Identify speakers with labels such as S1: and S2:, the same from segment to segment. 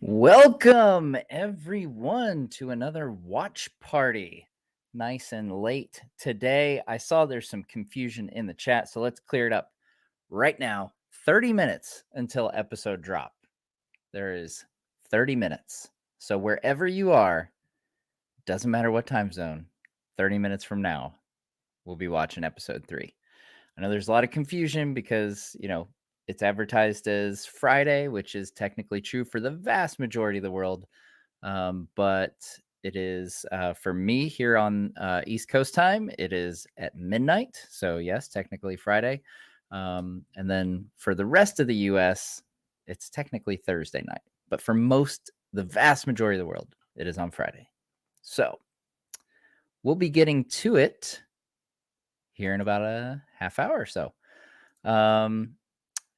S1: Welcome everyone to another watch party. Nice and late today. I saw there's some confusion in the chat, so let's clear it up right now. 30 minutes until episode drop. There is 30 minutes. So wherever you are, doesn't matter what time zone, 30 minutes from now, we'll be watching episode 3. I know there's a lot of confusion because, it's advertised as Friday, which is technically true for the vast majority of the world. But it is for me here on East Coast time, it is at midnight. So, yes, technically Friday. And then for the rest of the US, it's technically Thursday night. But for the vast majority of the world, it is on Friday. So, we'll be getting to it here in about a half hour or so.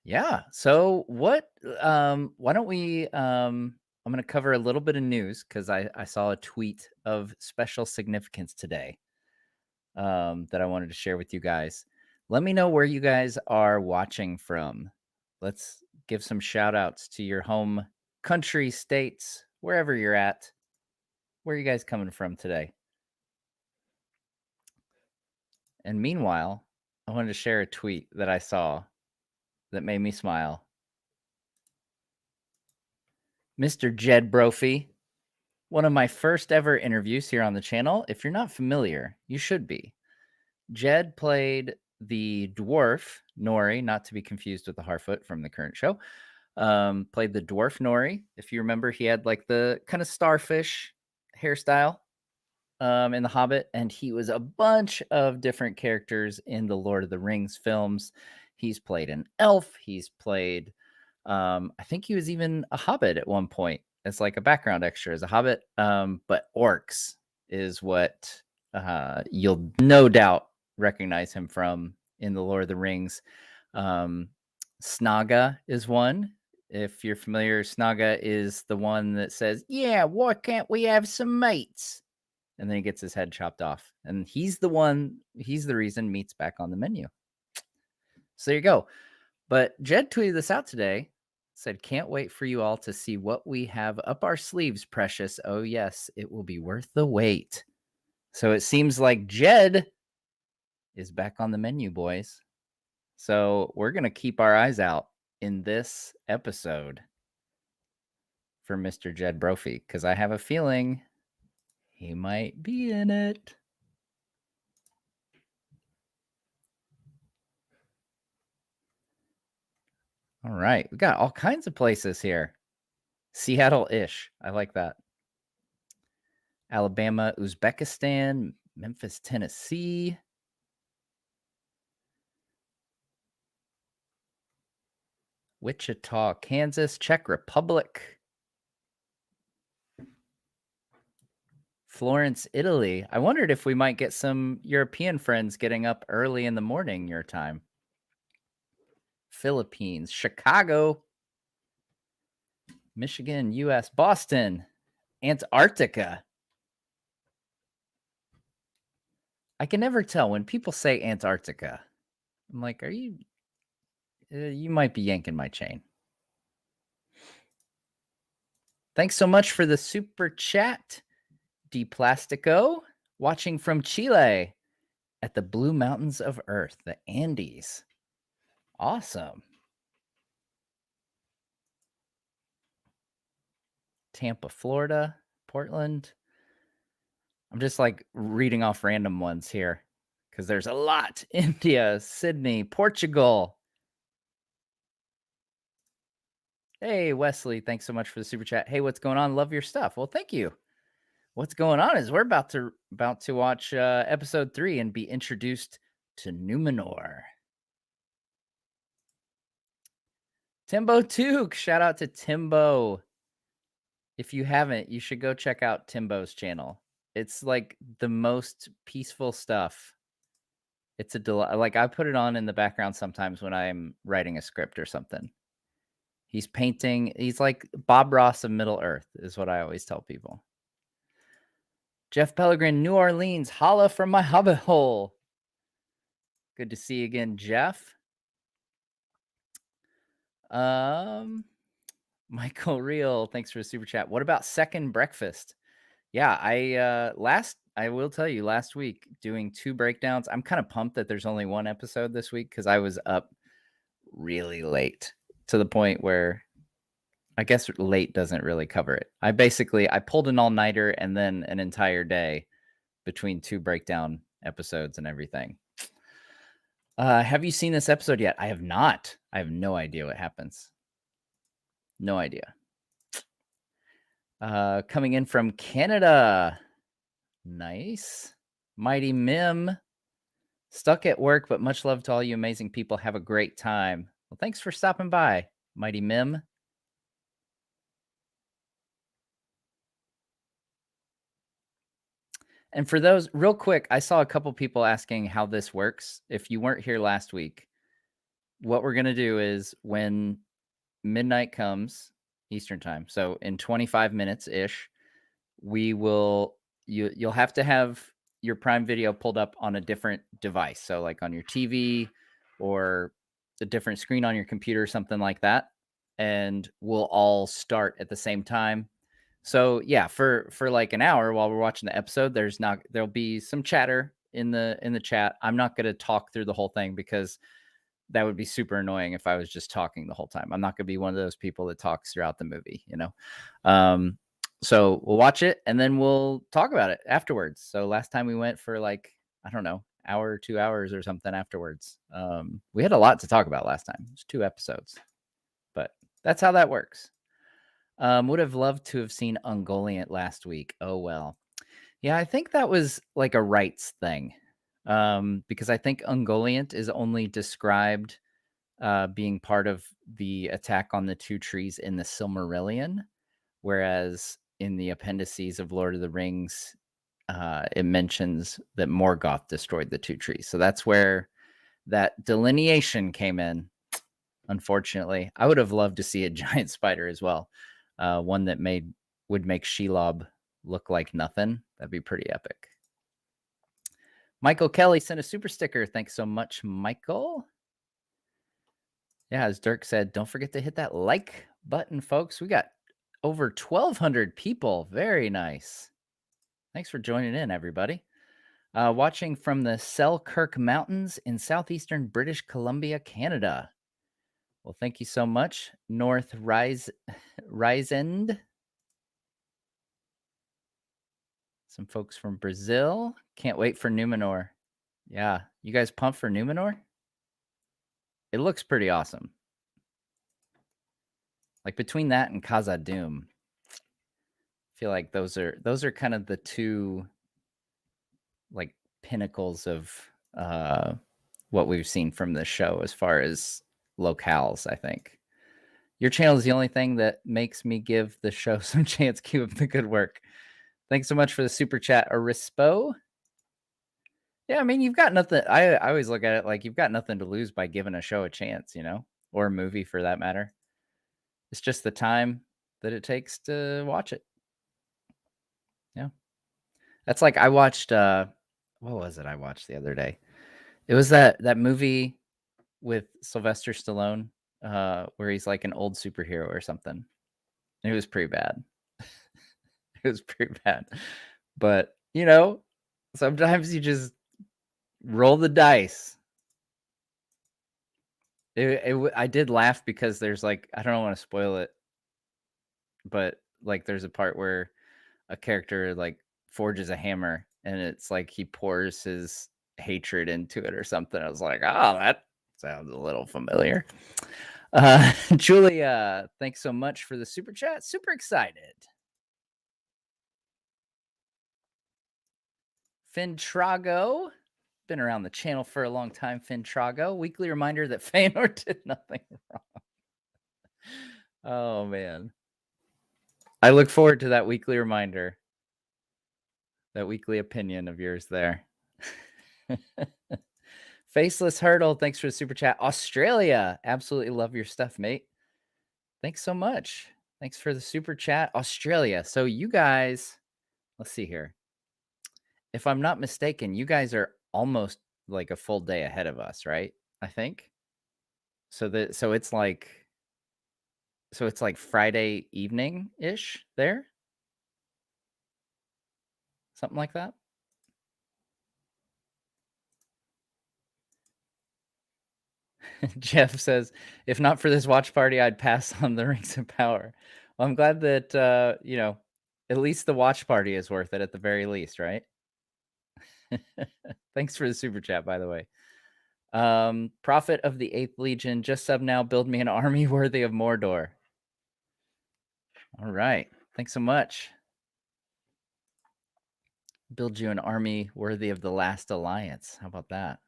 S1: Yeah. So why don't we I'm going to cover a little bit of news cuz I saw a tweet of special significance today that I wanted to share with you guys. Let me know where you guys are watching from. Let's give some shout outs to your home country, states, wherever you're at. Where are you guys coming from today? And meanwhile, I wanted to share a tweet that I saw that made me smile. Mr. Jed Brophy, one of my first ever interviews here on the channel. If you're not familiar, you should be. Jed played the dwarf Nori, not to be confused with the Harfoot from the current show. Played the dwarf Nori. If you remember, he had like the kind of starfish hairstyle in The Hobbit, and he was a bunch of different characters in the Lord of the Rings films. He's played an elf. He's played, I think he was even a hobbit at one point as like a background extra as a hobbit. But orcs is what you'll no doubt recognize him from in the Lord of the Rings. Snaga is one. If you're familiar, Snaga is the one that says, "Yeah, why can't we have some mates?" And then he gets his head chopped off. And he's the reason meat's back on the menu. So there you go. But Jed tweeted this out today, said, "Can't wait for you all to see what we have up our sleeves, precious. Oh, yes, it will be worth the wait." So it seems like Jed is back on the menu, boys. So we're going to keep our eyes out in this episode for Mr. Jed Brophy, because I have a feeling he might be in it. All right. We got all kinds of places here. Seattle-ish. I like that. Alabama, Uzbekistan, Memphis, Tennessee. Wichita, Kansas, Czech Republic. Florence, Italy. I wondered if we might get some European friends getting up early in the morning your time. Philippines, Chicago, Michigan, US, Boston, Antarctica. I can never tell when people say Antarctica. I'm like, are you? You might be yanking my chain. Thanks so much for the super chat, D Plastico, watching from Chile at the Blue Mountains of Earth, the Andes. Awesome. Tampa, Florida, Portland. I'm just like reading off random ones here because there's a lot. India, Sydney, Portugal. Hey, Wesley, thanks so much for the super chat. Hey, what's going on? Love your stuff. Well, thank you. What's going on is we're about to watch episode 3 and be introduced to Numenor. Timbo Took, shout out to Timbo. If you haven't, you should go check out Timbo's channel. It's like the most peaceful stuff. It's a delight. Like I put it on in the background sometimes when I'm writing a script or something. He's painting. He's like Bob Ross of Middle Earth is what I always tell people. Jeff Pellegrin, New Orleans, holla from my hobbit hole. Good to see you again, Jeff. Michael Real, thanks for the super chat. What about Second Breakfast? Yeah, I will tell you, last week doing 2 breakdowns. I'm kind of pumped that there's only 1 episode this week because I was up really late to the point where I guess late doesn't really cover it. I pulled an all-nighter and then an entire day between 2 breakdown episodes and everything. Have you seen this episode yet? I have not. I have no idea what happens. No idea. Coming in from Canada. Nice. Mighty Mim. Stuck at work, but much love to all you amazing people. Have a great time. Well, thanks for stopping by, Mighty Mim. And for those, real quick, I saw a couple people asking how this works. If you weren't here last week, what we're going to do is when midnight comes, Eastern time, so in 25 minutes-ish, you'll have to have your Prime Video pulled up on a different device. So like on your TV or a different screen on your computer, something like that. And we'll all start at the same time. So yeah, for like an hour while we're watching the episode, there'll be some chatter in the chat. I'm not going to talk through the whole thing because that would be super annoying if I was just talking the whole time. I'm not going to be one of those people that talks throughout the movie, you know? So we'll watch it and then we'll talk about it afterwards. So last time we went for like, I don't know, hour, 2 hours or something afterwards. We had a lot to talk about last time. It was 2 episodes, but that's how that works. Would have loved to have seen Ungoliant last week. Oh, well. Yeah, I think that was like a rights thing. Because I think Ungoliant is only described being part of the attack on the 2 trees in the Silmarillion, whereas in the appendices of Lord of the Rings, it mentions that Morgoth destroyed the 2 trees. So that's where that delineation came in. Unfortunately, I would have loved to see a giant spider as well. One that would make Shelob look like nothing. That'd be pretty epic. Michael Kelly sent a super sticker. Thanks so much, Michael. Yeah, as Dirk said, don't forget to hit that like button, folks. We got over 1,200 people. Very nice. Thanks for joining in, everybody. Watching from the Selkirk Mountains in southeastern British Columbia, Canada. Well, thank you so much, North Risend. Some folks from Brazil. Can't wait for Numenor. Yeah, you guys pumped for Numenor? It looks pretty awesome. Like between that and Khazad-dûm, I feel like those are kind of the 2 like pinnacles of what we've seen from this show as far as locales, I think. Your channel is the only thing that makes me give the show some chance. Keep up the good work. Thanks so much for the super chat, Arispo. Yeah, I mean, you've got nothing. I always look at it like you've got nothing to lose by giving a show a chance, you know, or a movie for that matter. It's just the time that it takes to watch it. Yeah. That's like I watched what was it I watched the other day? It was that movie with Sylvester Stallone where he's like an old superhero or something. It was pretty bad. It was pretty bad. But, you know, sometimes you just roll the dice. I did laugh because there's like, I don't want to spoil it, but like there's a part where a character like forges a hammer and it's like he pours his hatred into it or something. I was like, oh, that sounds a little familiar. Julia, thanks so much for the super chat. Super excited. Fintrago, been around the channel for a long time. Fintrago, weekly reminder that Feanor did nothing wrong. Oh man, I look forward to that weekly reminder, that weekly opinion of yours there. Faceless Hurdle, thanks for the super chat. Australia, absolutely love your stuff, mate. Thanks so much. Thanks for the super chat, Australia. So you guys, let's see here. If I'm not mistaken, you guys are almost like a full day ahead of us, right? I think. So it's like So it's like Friday evening-ish there? Something like that? Jeff says, "If not for this watch party, I'd pass on the Rings of Power." Well, I'm glad that, at least the watch party is worth it at the very least, right? Thanks for the super chat, by the way. Prophet of the Eighth Legion, just sub now, build me an army worthy of Mordor. All right. Thanks so much. Build you an army worthy of the last alliance. How about that?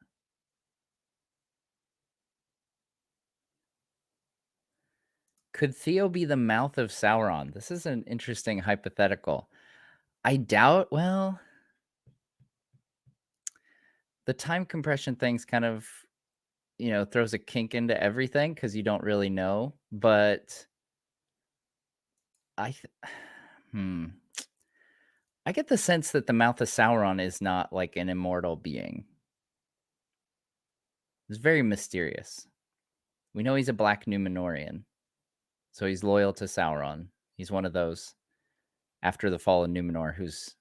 S1: Could Theo be the mouth of Sauron? This is an interesting hypothetical. I doubt, well, the time compression thing's kind of, throws a kink into everything because you don't really know. But I, hmm, I get the sense that the mouth of Sauron is not like an immortal being. It's very mysterious. We know he's a black Numenorian, so he's loyal to Sauron. He's one of those after the fall of Numenor who's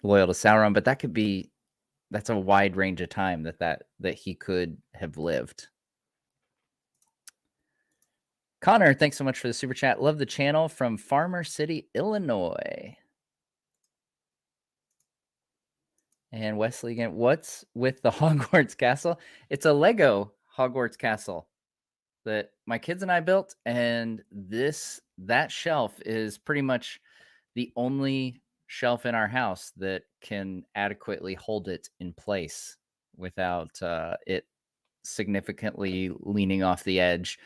S1: loyal to Sauron, but that's a wide range of time that he could have lived. Connor, thanks so much for the super chat. Love the channel from Farmer City, Illinois. And Wesley again, what's with the Hogwarts castle? It's a Lego Hogwarts castle that my kids and I built, and that shelf is pretty much the only shelf in our house that can adequately hold it in place without it significantly leaning off the edge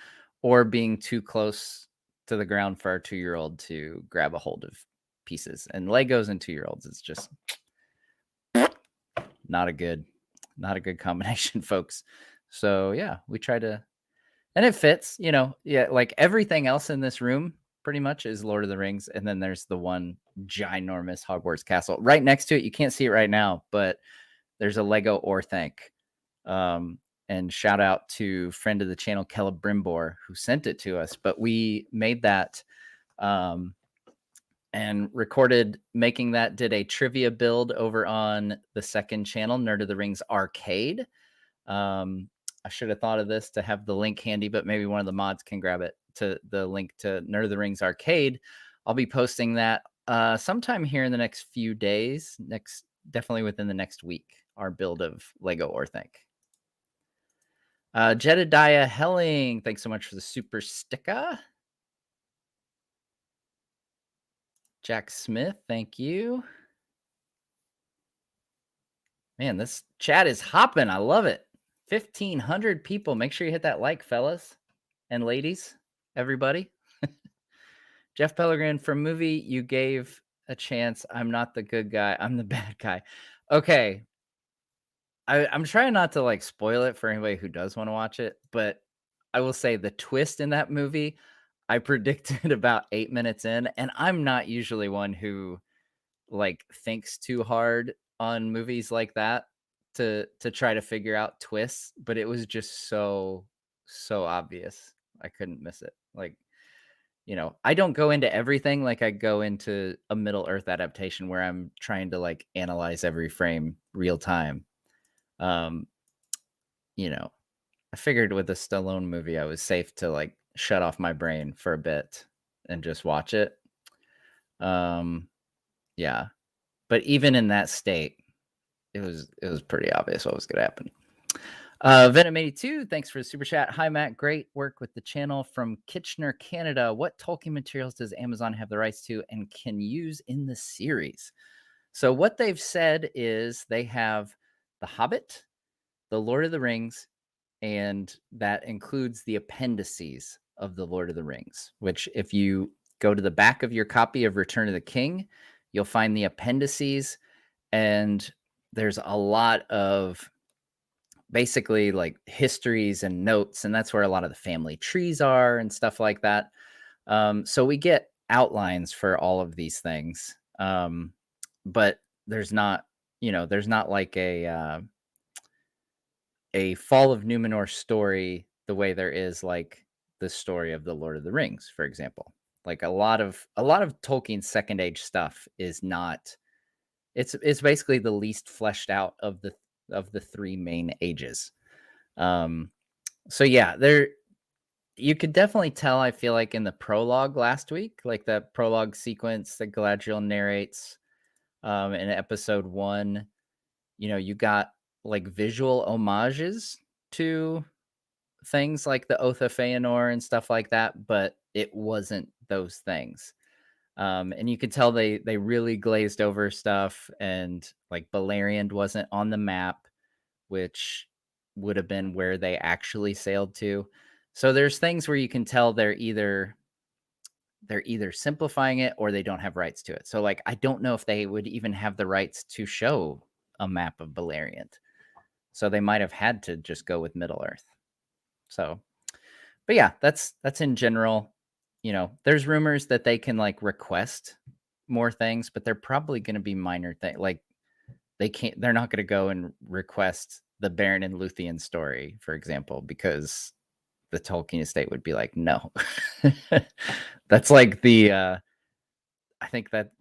S1: or being too close to the ground for our 2-year-old to grab a hold of pieces. And Legos and 2-year-olds, it's just not a good combination, folks. So yeah, we try to, and it fits, yeah, like everything else in this room pretty much is Lord of the Rings. And then there's the one ginormous Hogwarts castle right next to it. You can't see it right now, but there's a Lego Orthanc. And shout out to friend of the channel, Caleb Brimbor, who sent it to us. But we made that and recorded making that, did a trivia build over on the second channel, Nerd of the Rings Arcade. I should have thought of this to have the link handy, but maybe one of the mods can grab it, to the link to Nerd of the Rings Arcade. I'll be posting that sometime here in the next few days, definitely within the next week, our build of Lego Orthanc. Jedediah Helling, thanks so much for the super sticker. Jack Smith, thank you. Man, this chat is hopping. I love it. 1,500 people. Make sure you hit that like, fellas and ladies, everybody. Jeff Pellegrin, from movie you gave a chance. I'm not the good guy. I'm the bad guy. Okay. I'm trying not to like spoil it for anybody who does want to watch it, but I will say the twist in that movie, I predicted about 8 minutes in, and I'm not usually one who like thinks too hard on movies like that to try to figure out twists, but it was just so obvious. I couldn't miss it. Like, I don't go into everything like I go into a Middle Earth adaptation where I'm trying to like analyze every frame real time. I figured with a Stallone movie I was safe to like shut off my brain for a bit and just watch it. Yeah. But even in that state, it was pretty obvious what was going to happen. Venom82, thanks for the super chat. Hi, Matt. Great work with the channel from Kitchener, Canada. What Tolkien materials does Amazon have the rights to and can use in the series? So what they've said is they have The Hobbit, The Lord of the Rings, and that includes the appendices of The Lord of the Rings, which if you go to the back of your copy of Return of the King, you'll find the appendices, and there's a lot of basically like histories and notes, and that's where a lot of the family trees are and stuff like that. So we get outlines for all of these things, but there's not like a Fall of Numenor story the way there is like the story of the Lord of the Rings, for example. Like a lot of Tolkien's second age stuff is not. It's basically the least fleshed out of the three main ages. Um, so yeah, there you could definitely tell. I feel like in the prologue last week, like the prologue sequence that Galadriel narrates in episode 1, you got like visual homages to things like the Oath of Feanor and stuff like that, but it wasn't those things. And you could tell they really glazed over stuff, and like Beleriand wasn't on the map, which would have been where they actually sailed to. So there's things where you can tell they're either simplifying it or they don't have rights to it. So like I don't know if they would even have the rights to show a map of Beleriand. So they might have had to just go with Middle Earth. So, but yeah, that's in general. There's rumors that they can like request more things, but they're probably going to be minor things. Like they're not going to go and request the Beren and Luthien story, for example, because the Tolkien estate would be like, no. That's like I think that,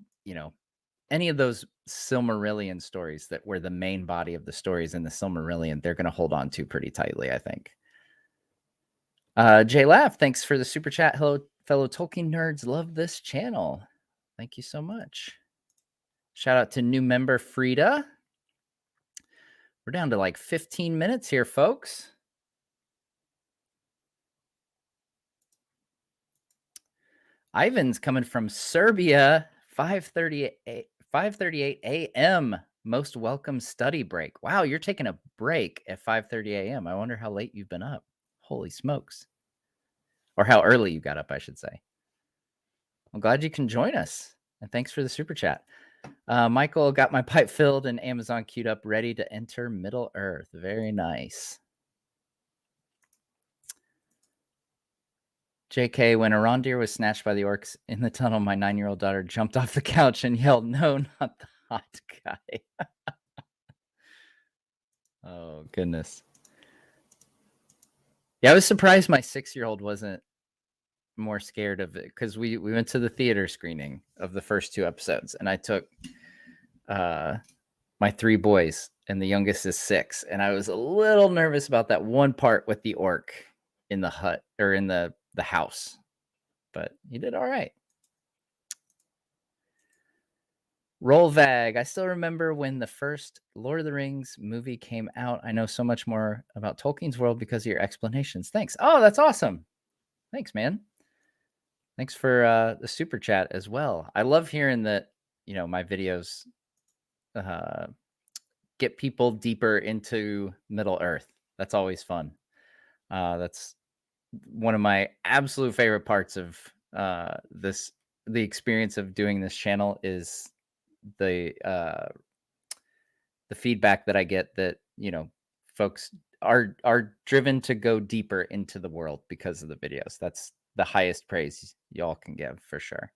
S1: any of those Silmarillion stories that were the main body of the stories in the Silmarillion, they're going to hold on to pretty tightly, I think. Jay Laugh, thanks for the super chat. Hello, fellow Tolkien nerds. Love this channel. Thank you so much. Shout out to new member Frida. We're down to like 15 minutes here, folks. Ivan's coming from Serbia. 5:38 a.m. Most welcome study break. Wow, you're taking a break at 5:30 a.m. I wonder how late you've been up. Holy smokes. Or how early you got up, I should say. I'm glad you can join us. And thanks for the super chat. Michael, got my pipe filled and Amazon queued up, ready to enter Middle Earth. Very nice. JK, when Arondir was snatched by the orcs in the tunnel, my 9-year-old daughter jumped off the couch and yelled, "No, not the hot guy." Oh, goodness. Yeah, I was surprised my 6-year-old wasn't more scared of it, because we went to the theater screening of the first 2 episodes, and I took my 3 boys, and the youngest is 6, and I was a little nervous about that one part with the orc in the hut, or in the house, but he did all right. Rollvag, I still remember when the first Lord of the Rings movie came out. I know so much more about Tolkien's world because of your explanations. Thanks. Oh, that's awesome. Thanks, man. Thanks for the super chat as well. I love hearing that, my videos get people deeper into Middle Earth. That's always fun. That's one of my absolute favorite parts of the experience of doing this channel is the feedback that I get that, folks are driven to go deeper into the world because of the videos. That's the highest praise y'all can give, for sure.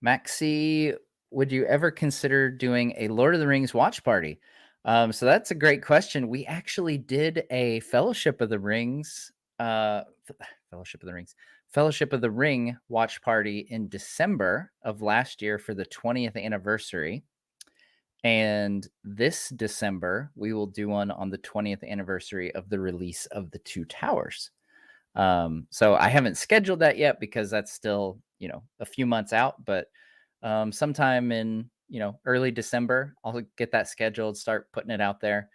S1: Maxi, would you ever consider doing a Lord of the Rings watch party? So that's a great question. We actually did a Fellowship of the Rings, Fellowship of the Ring watch party in December of last year for the 20th anniversary. And this December, we will do one on the 20th anniversary of the release of The Two Towers. So I haven't scheduled that yet because that's still, a few months out, but sometime in, early December, I'll get that scheduled, start putting it out there.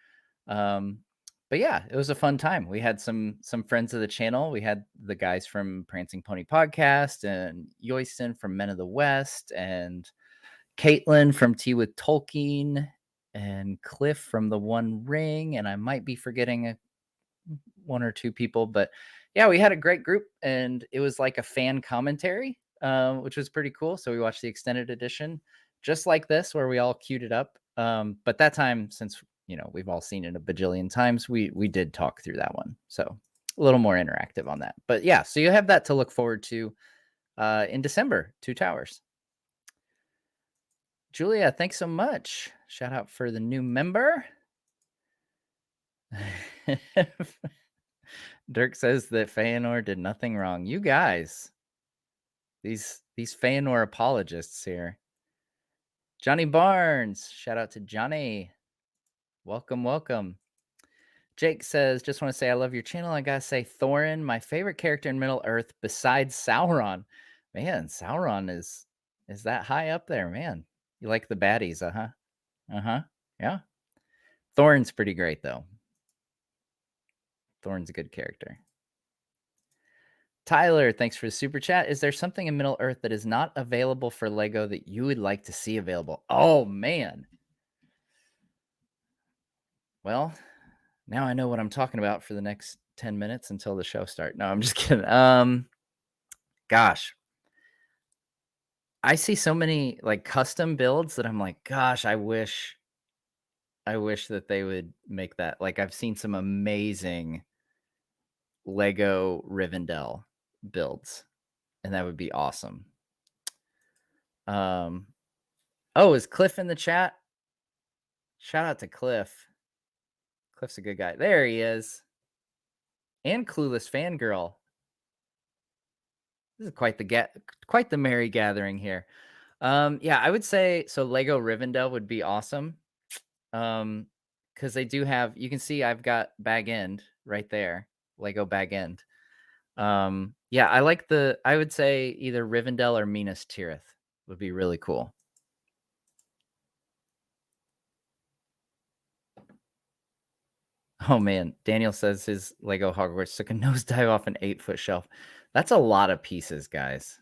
S1: But yeah, it was a fun time. We had some friends of the channel. We had the guys from Prancing Pony Podcast, and Yoyston from Men of the West, and Caitlin from Tea with Tolkien, and Cliff from The One Ring, and I might be forgetting one or two people, but yeah, we had a great group, and it was like a fan commentary, which was pretty cool. So we watched the extended edition, just like this, where we all queued it up. But that time, since we've all seen it a bajillion times, we did talk through that one, so a little more interactive on that. But yeah, so you have that to look forward to in December. Two Towers. Julia, thanks so much. Shout out for the new member. Dirk says that Feanor did nothing wrong. You guys, these Feanor apologists here. Johnny Barnes, shout out to Johnny. Welcome, welcome. Jake says, just want to say I love your channel. I gotta say, Thorin, my favorite character in Middle Earth besides Sauron. Man, Sauron is that high up there, man. You like the baddies, uh-huh. Uh-huh. Yeah. Thorin's pretty great though. Thorin's a good character. Tyler, thanks for the super chat. Is there something in Middle Earth that is not available for Lego that you would like to see available? Oh man. Well, now I know what I'm talking about for the next 10 minutes until the show starts. No, I'm just kidding. Gosh. I see so many like custom builds that I'm like, gosh, I wish that they would make that. Like I've seen some amazing Lego Rivendell builds, and that would be awesome. Oh, is Cliff in the chat? Shout out to Cliff. Cliff's a good guy. There he is. And Clueless Fangirl. This is quite the merry gathering here. Yeah, I would say so Lego Rivendell would be awesome. Because they do have, you can see I've got Bag End right there, Lego Bag End. Yeah, I would say either Rivendell or Minas Tirith would be really cool. Oh man, Daniel says his Lego Hogwarts took a nosedive off an 8-foot shelf. That's a lot of pieces, guys.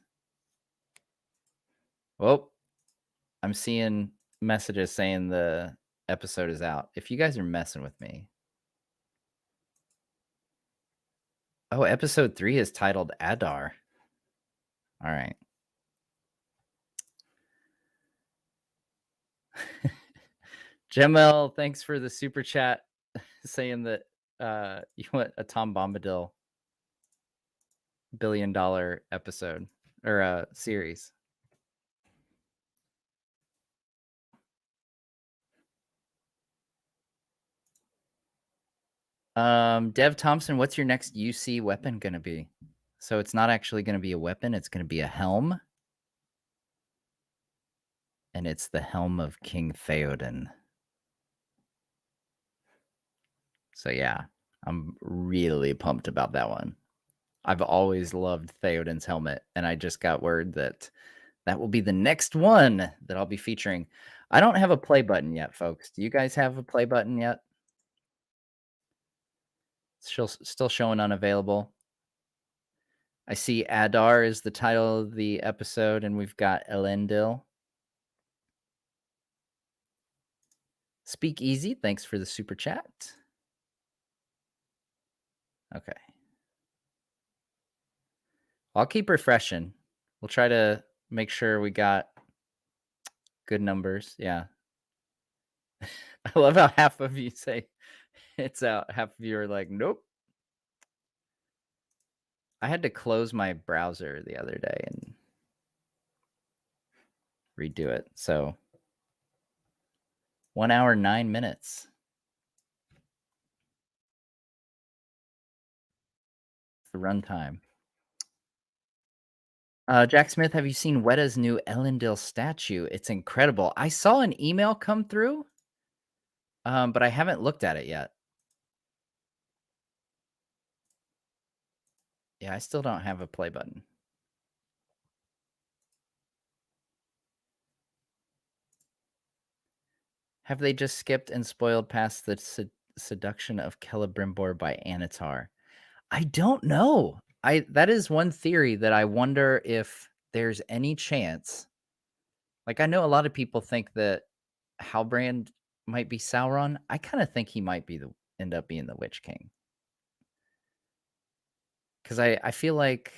S1: Well, I'm seeing messages saying the episode is out. If you guys are messing with me. Oh, episode 3 is titled Adar. All right. Jamel, thanks for the super chat saying that you want a Tom Bombadil $1 billion episode or series. Dev Thompson, what's your next UC weapon going to be? So it's not actually going to be a weapon. It's going to be a helm. And it's the helm of King Theoden. So yeah, I'm really pumped about that one. I've always loved Theoden's helmet, and I just got word that that will be the next one that I'll be featuring. I don't have a play button yet, folks. Do you guys have a play button yet? It's still showing unavailable. I see Adar is the title of the episode, and we've got Elendil. Speak Easy, thanks for the super chat. Okay. I'll keep refreshing. We'll try to make sure we got good numbers. Yeah. I love how half of you say it's out. Half of you are like, nope. I had to close my browser the other day and redo it. So 1 hour, 9 minutes. The runtime. Jack Smith, have you seen Weta's new Elendil statue? It's incredible. I saw an email come through, but I haven't looked at it yet. Yeah, I still don't have a play button. Have they just skipped and spoiled past the seduction of Celebrimbor by Anatar? I don't know. That is one theory that I wonder if there's any chance. Like, I know a lot of people think that Halbrand might be Sauron. I kind of think he might be end up being the Witch King. Because I feel like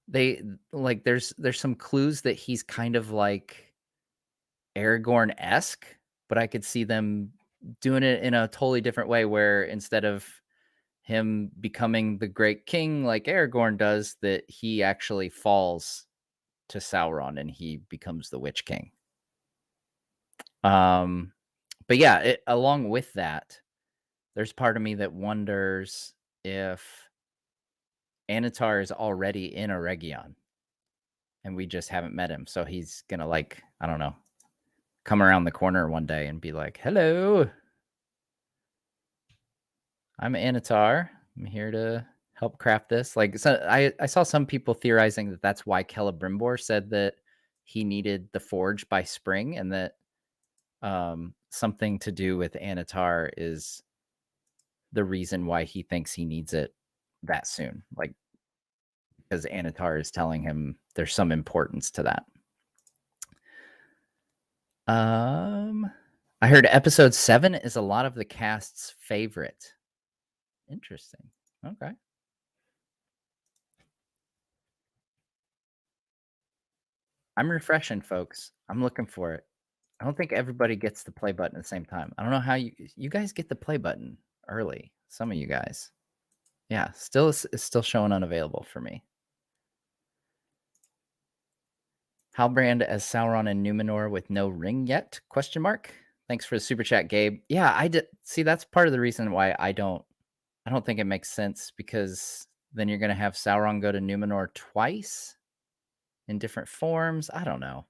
S1: there's some clues that he's kind of like Aragorn-esque, but I could see them doing it in a totally different way where instead of him becoming the great king like Aragorn does, that he actually falls to Sauron and he becomes the Witch King. But yeah, along with that, There's part of me that wonders if Anatar is already in Eregion and we just haven't met him. So he's gonna, like, I don't know, come around the corner one day and be like, "Hello, I'm Anatar. I'm here to help craft this." Like, so I saw some people theorizing that that's why Celebrimbor said that he needed the forge by spring, and that something to do with Anatar is the reason why he thinks he needs it that soon. Like, because Anatar is telling him there's some importance to that. I heard episode 7 is a lot of the cast's favorite. Interesting. Okay. I'm refreshing, folks. I'm looking for it. I don't think everybody gets the play button at the same time. I don't know how you guys get the play button early. Some of you guys. Yeah, it's still showing unavailable for me. Halbrand as Sauron and Numenor with no ring yet? Question mark. Thanks for the super chat, Gabe. Yeah, I did see that's part of the reason why I don't think it makes sense, because then you're gonna have Sauron go to Numenor twice in different forms. I don't know.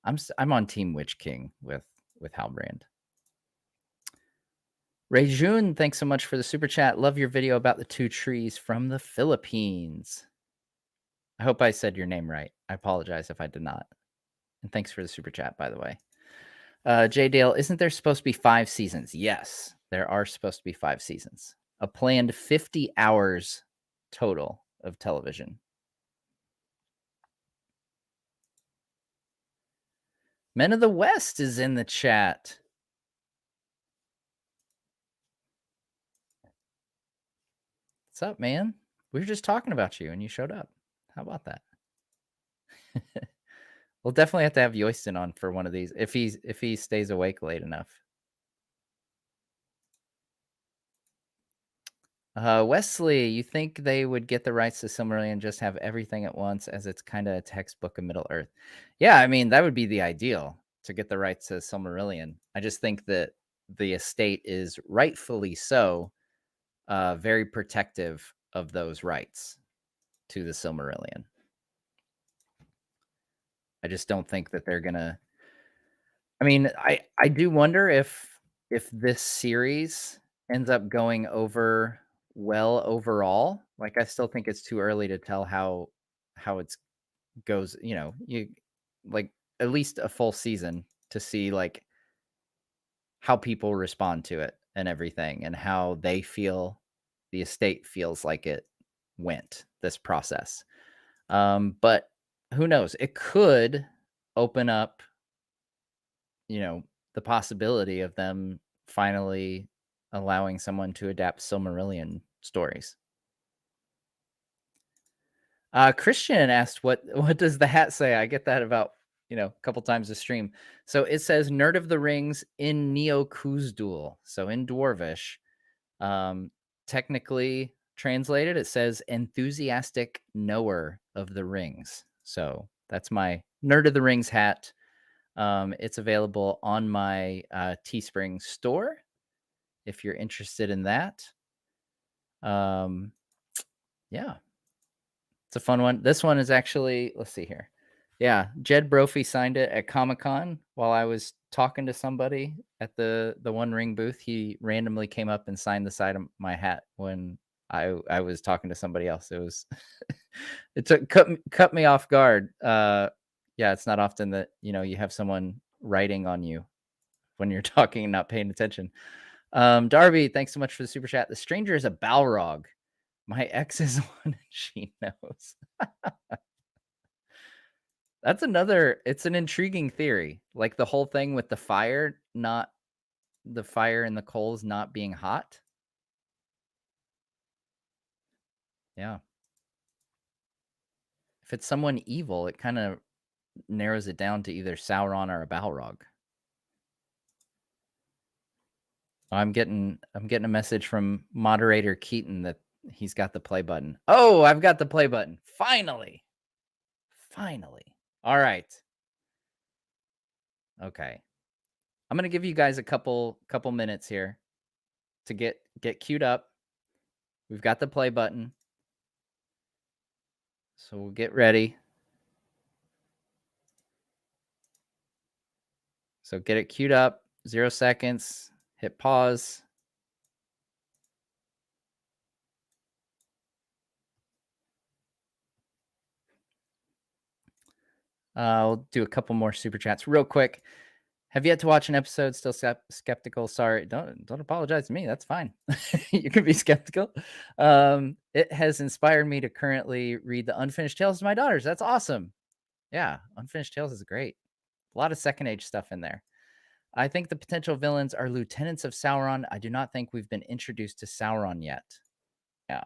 S1: I'm on Team Witch King with Halbrand. Rayjun, thanks so much for the super chat. Love your video about the 2 trees from the Philippines. I hope I said your name right. I apologize if I did not. And thanks for the super chat, by the way. J Dale, isn't there supposed to be 5 seasons? Yes, there are supposed to be 5 seasons. A planned 50 hours total of television. Men of the West is in the chat. What's up, man? We were just talking about you and you showed up. How about that? We'll definitely have to have Yoiston on for one of these if he stays awake late enough. Wesley, you think they would get the rights to Silmarillion and just have everything at once, as it's kind of a textbook of Middle Earth? Yeah, I mean, that would be the ideal, to get the rights to Silmarillion. I just think that the estate is rightfully so very protective of those rights to the Silmarillion. I just don't think that they're gonna. I mean, I do wonder if this series ends up going over well overall. Like, I still think it's too early to tell how it's goes. You know, you like at least a full season to see like how people respond to it and everything, and how they feel the estate feels like it went this process. But who knows? It could open up, you know, the possibility of them finally allowing someone to adapt Silmarillion stories. Christian asked, what does the hat say? I get that about, a couple times a stream. So it says Nerd of the Rings in Neo Kuzdul. So in Dwarvish, technically translated, it says enthusiastic knower of the rings. So that's my Nerd of the Rings hat. It's available on my Teespring store if you're interested in that. Yeah, it's a fun one. This one is actually, let's see here. Yeah, Jed Brophy signed it at Comic-Con while I was talking to somebody at the One Ring booth. He randomly came up and signed the side of my hat when I was talking to somebody else. It was it cut me off guard. Yeah, it's not often that you have someone writing on you when you're talking and not paying attention. Darby, thanks so much for the super chat. The stranger is a Balrog. My ex is one and she knows. That's it's an intriguing theory. Like the whole thing with the fire, not the fire and the coals not being hot. Yeah. If it's someone evil, it kind of narrows it down to either Sauron or a Balrog. I'm getting a message from moderator Keaton that he's got the play button. Oh, I've got the play button. Finally. All right. Okay. I'm going to give you guys a couple minutes here to get queued up. We've got the play button. So we'll get ready. So get it queued up, 0 seconds, hit pause. I'll do a couple more super chats real quick. Have yet to watch an episode. Still skeptical. Sorry, don't apologize to me. That's fine. You can be skeptical. It has inspired me to currently read the Unfinished Tales to my daughters. That's awesome. Yeah, Unfinished Tales is great. A lot of Second Age stuff in there. I think the potential villains are lieutenants of Sauron. I do not think we've been introduced to Sauron yet. Yeah.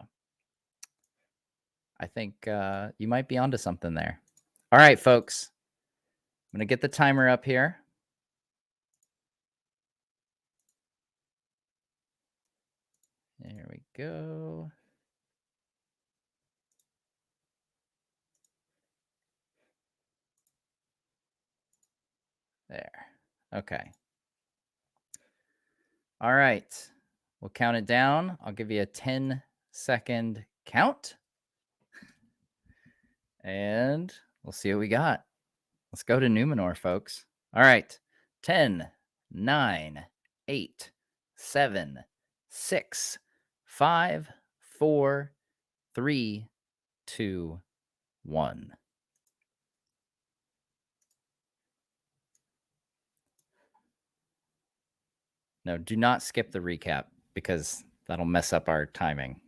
S1: I think you might be onto something there. All right, folks. I'm going to get the timer up here. There we go. There. Okay. All right. We'll count it down. I'll give you a 10-second count. And we'll see what we got. Let's go to Numenor, folks. All right. 10, 9, 8, 7, 6, 5, 4, 3, 2, 1. No, do not skip the recap because that'll mess up our timing.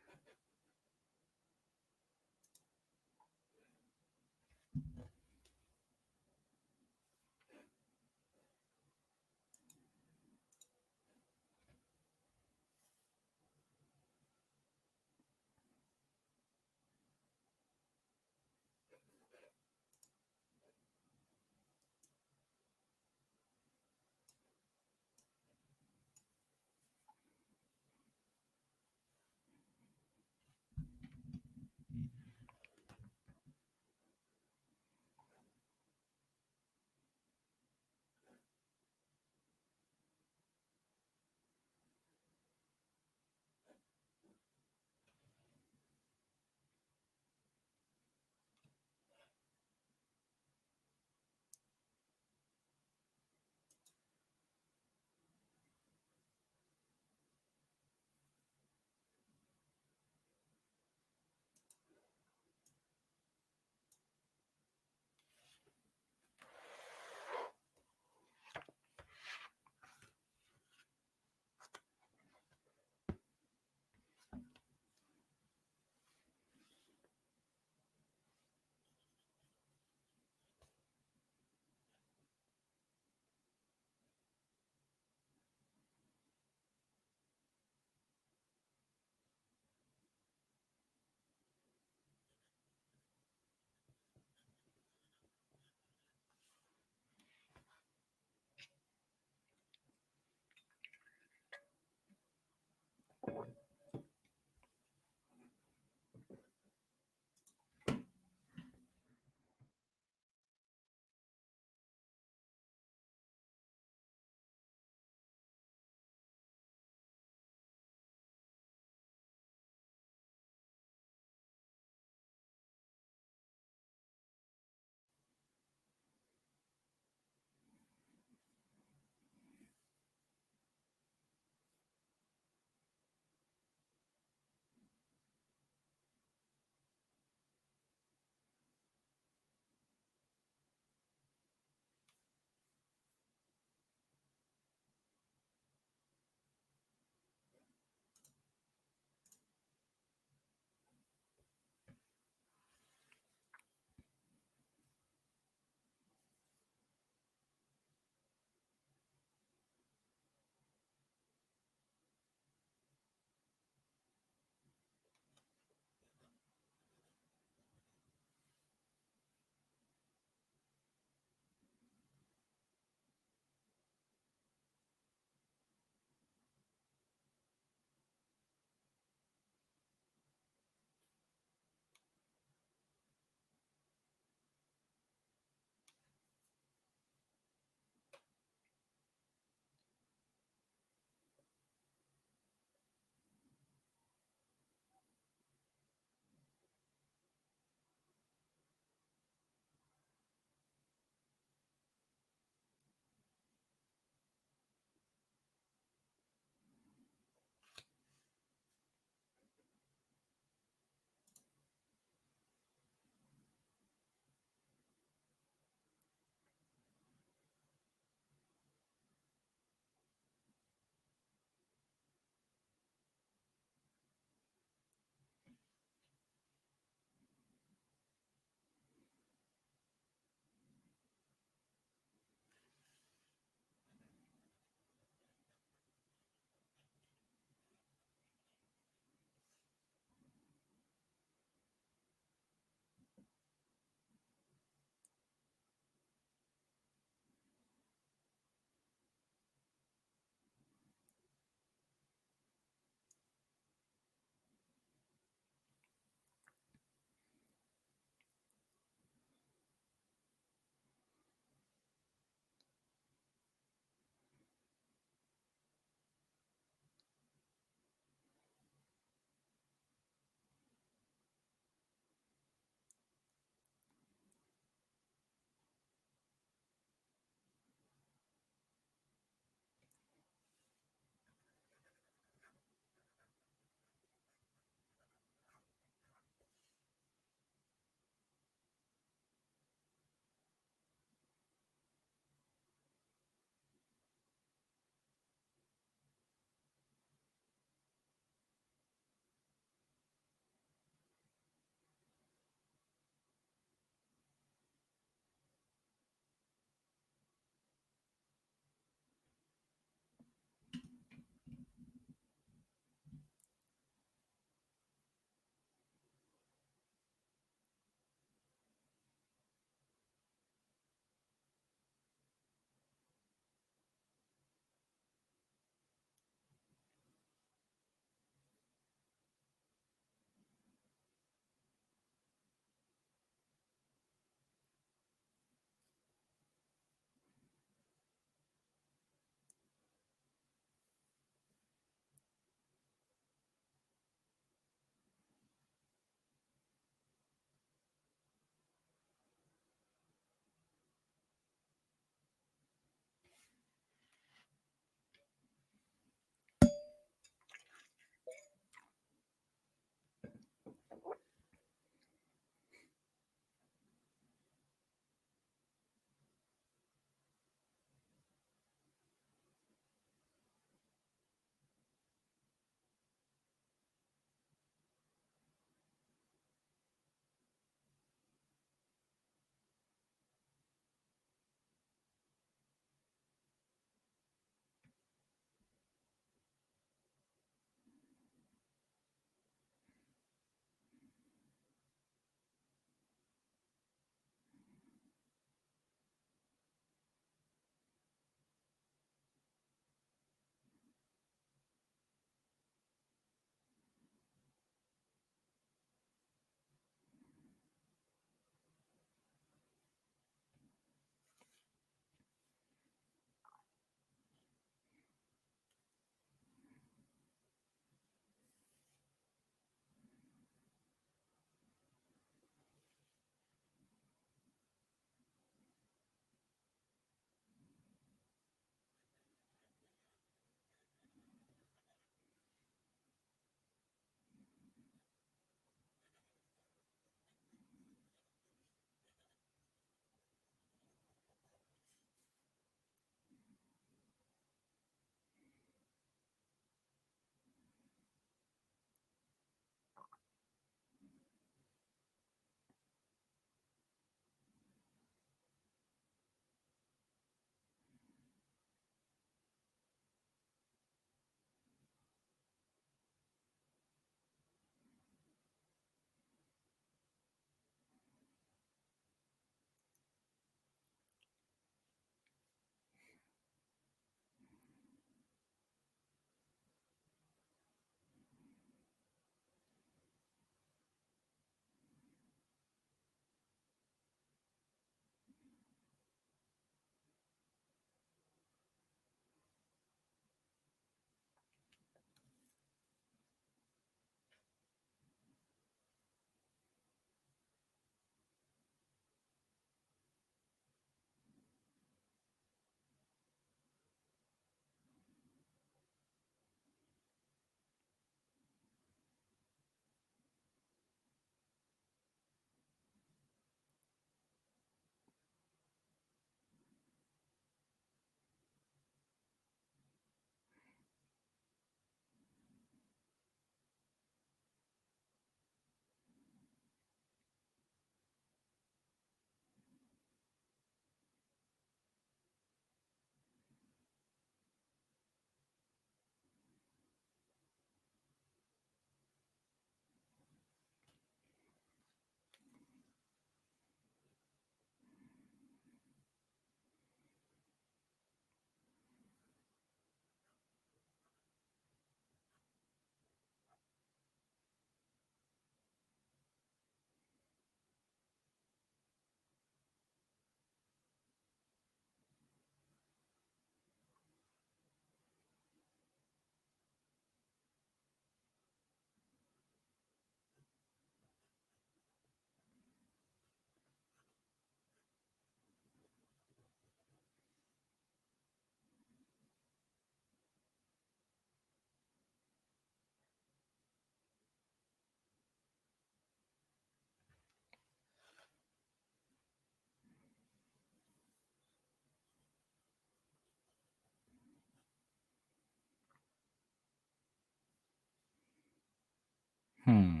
S1: Hmm.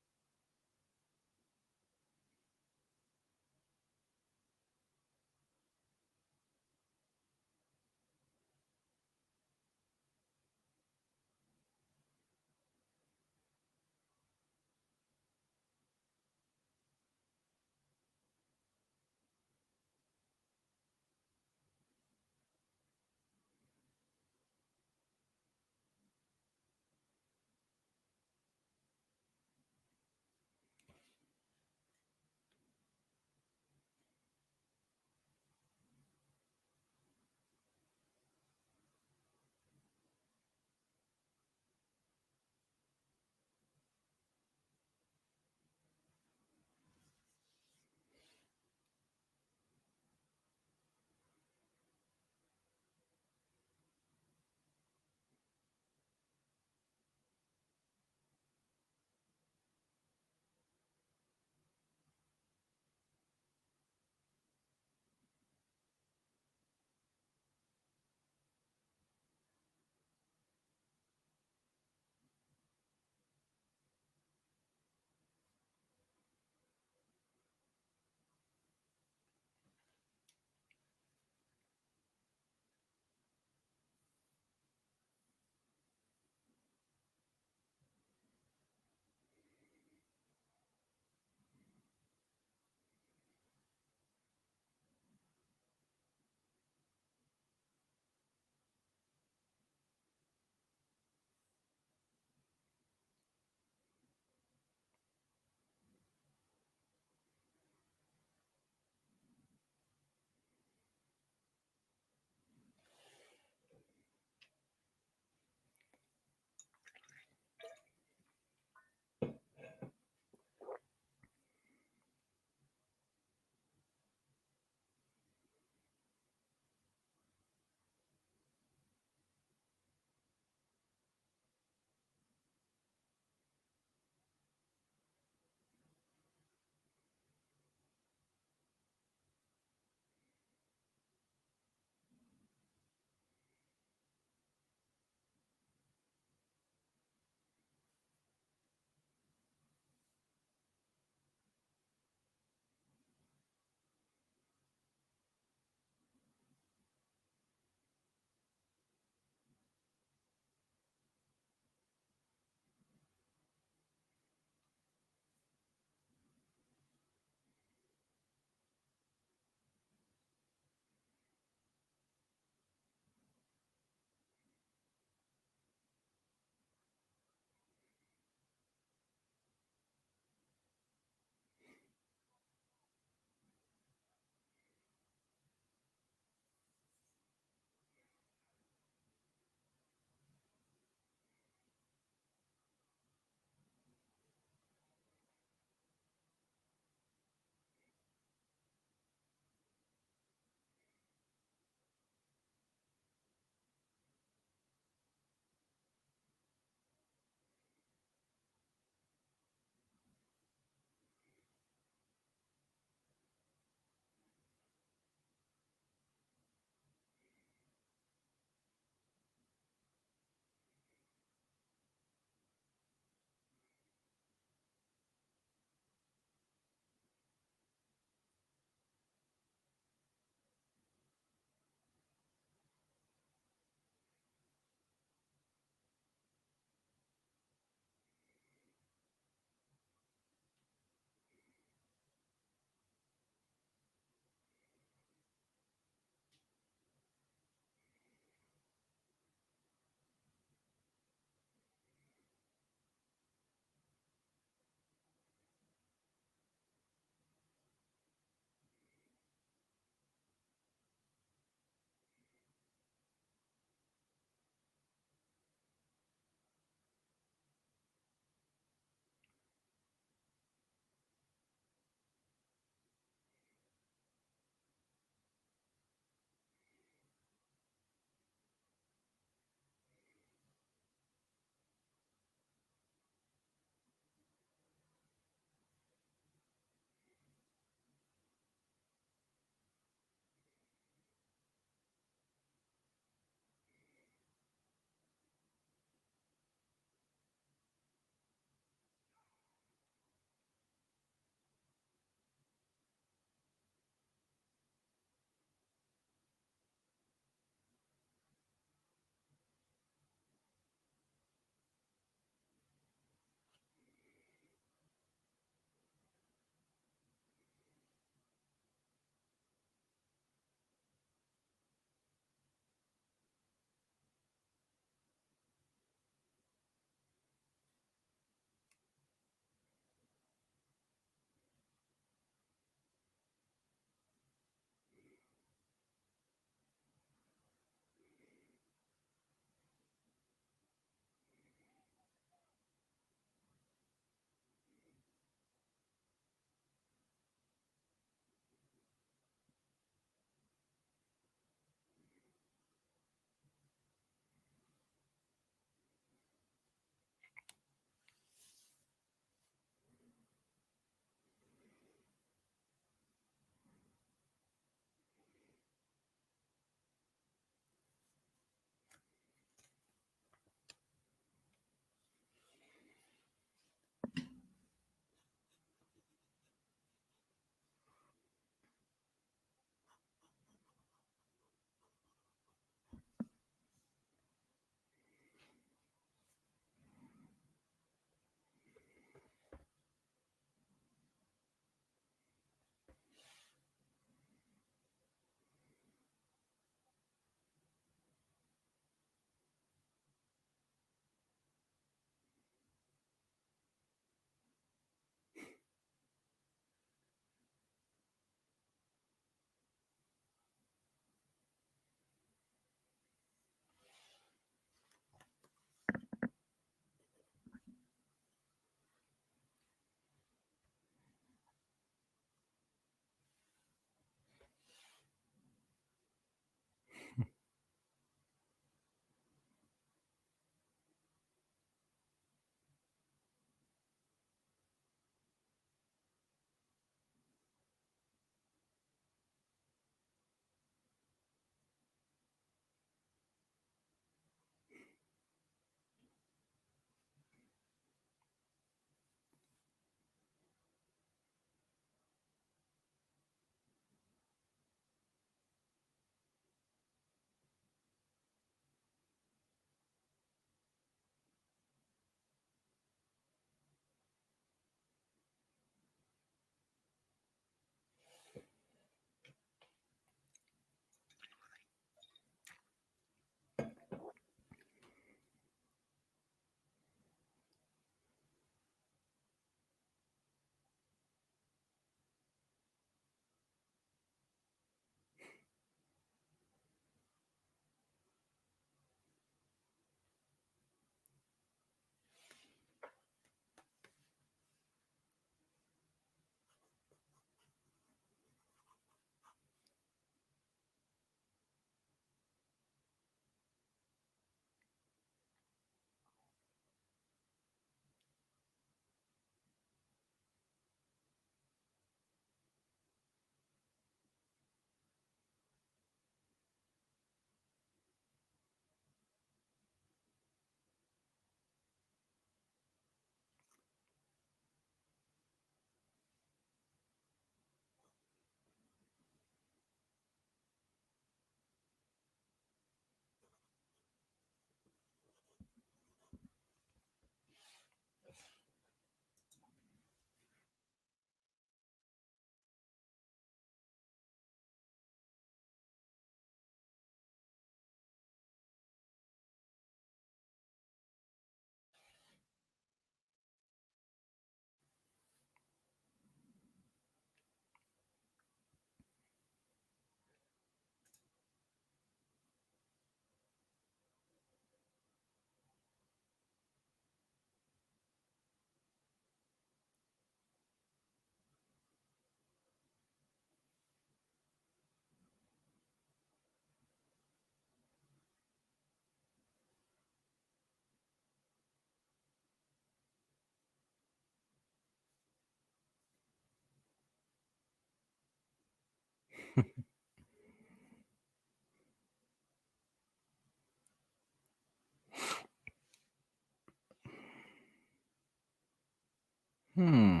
S1: Hmm.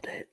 S1: called it.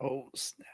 S1: Oh, snap.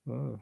S1: Oh.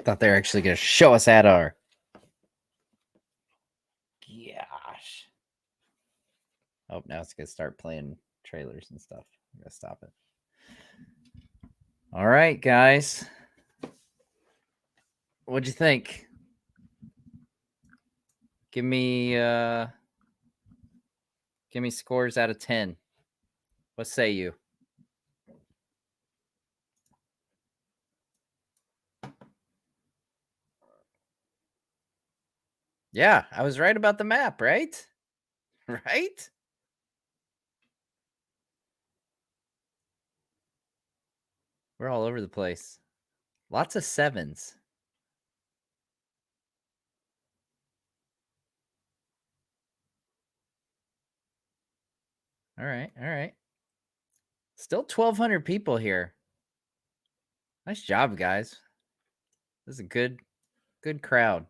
S1: Thought they were actually going to show us Adar. Gosh. Oh, now it's going to start playing trailers and stuff. I'm going to stop it. All right, guys. What'd you think? Give me scores out of 10. What say you? Yeah, I was right about the map, right? Right? We're all over the place. Lots of sevens. All right. All right. Still 1,200 people here. Nice job, guys. This is a good crowd.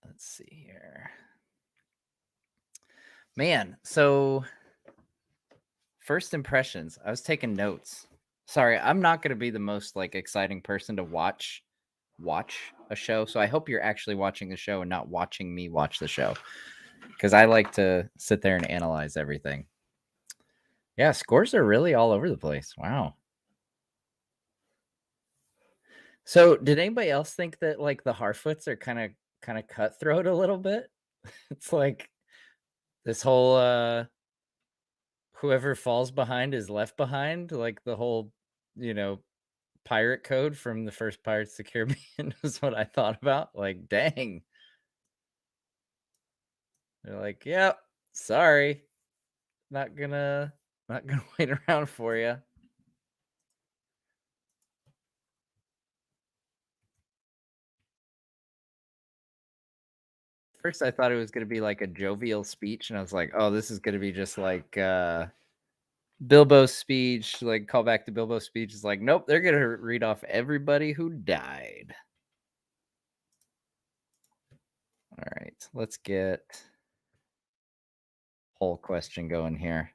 S1: Let's see here. Man, so first impressions. I was taking notes. Sorry, I'm not going to be the most like exciting person to watch a show. So I hope you're actually watching the show and not watching me watch the show, because I like to sit there and analyze everything. Yeah, scores are really all over the place. Wow. So, did anybody else think that like the Harfoots are kind of cutthroat a little bit? It's like this whole whoever falls behind is left behind, like the whole, you know, pirate code from the first Pirates of the Caribbean is what I thought about. Like, dang. They're like, "Yep, sorry. Not gonna wait around for you." First I thought it was gonna be like a jovial speech, and I was like, "Oh, this is gonna be just like Bilbo's speech, like call back to Bilbo's speech." Is like, nope, they're gonna read off everybody who died. All right, let's get poll question going here.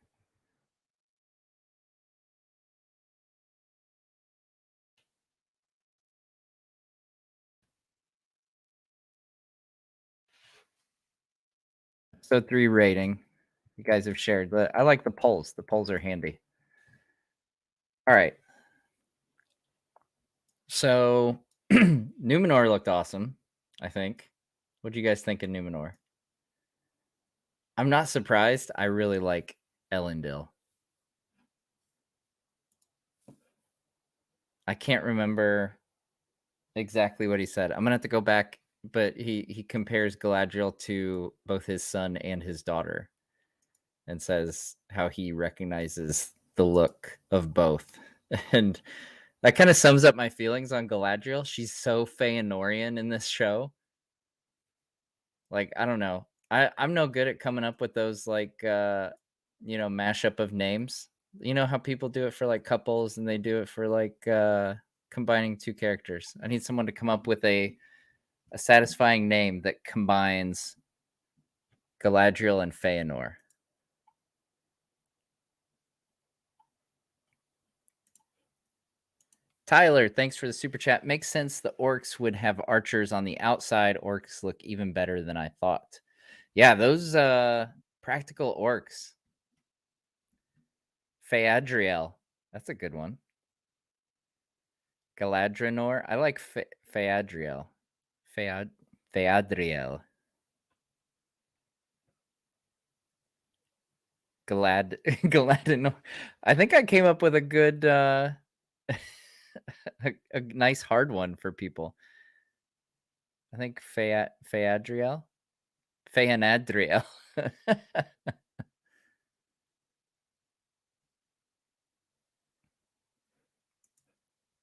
S1: Episode 3 rating. You guys have shared, but I like the polls. The polls are handy. All right. So Numenor looked awesome, I think. What do you guys think of Numenor? I'm not surprised. I really like Elendil. I can't remember exactly what he said. I'm gonna have to go back, but he compares Galadriel to both his son and his daughter, and says how he recognizes the look of both. And that kind of sums up my feelings on Galadriel. She's so Feanorian in this show. Like, I don't know. I'm no good at coming up with those like mashup of names. You know how people do it for like couples and they do it for like combining two characters. I need someone to come up with a satisfying name that combines Galadriel and Feanor. Tyler, thanks for the super chat. Makes sense. The orcs would have archers on the outside. Orcs look even better than I thought. Yeah, those practical orcs. Feadriel. That's a good one. Galadriel. I like Feadriel. Feadriel. Galadriel. I think I came up with a good a nice hard one for people. I think Feadriel. Feanadriel.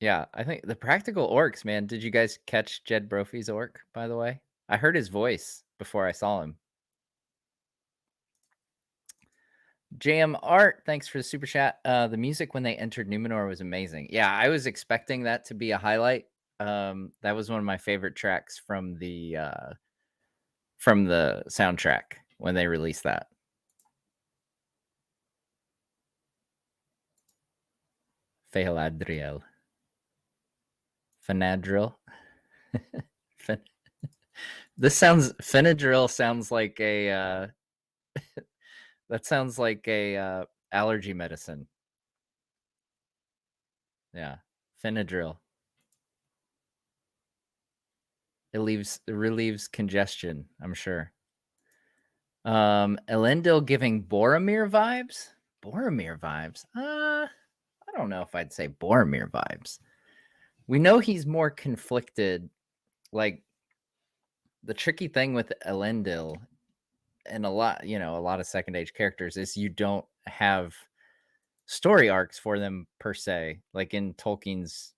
S1: Yeah, I think the practical orcs, man. Did you guys catch Jed Brophy's orc, by the way? I heard his voice before I saw him. JM Art, thanks for the super chat. The music when they entered Numenor was amazing. Yeah, I was expecting that to be a highlight. That was one of my favorite tracks from the soundtrack when they released that. Fehaladriel. Fenadril. Fenadril sounds like a that sounds like a allergy medicine. Yeah, Fenadril. It relieves congestion, I'm sure. Elendil giving Boromir vibes? Boromir vibes? I don't know if I'd say Boromir vibes. We know he's more conflicted. Like, the tricky thing with Elendil and a lot of second age characters is you don't have story arcs for them per se, like in Tolkien's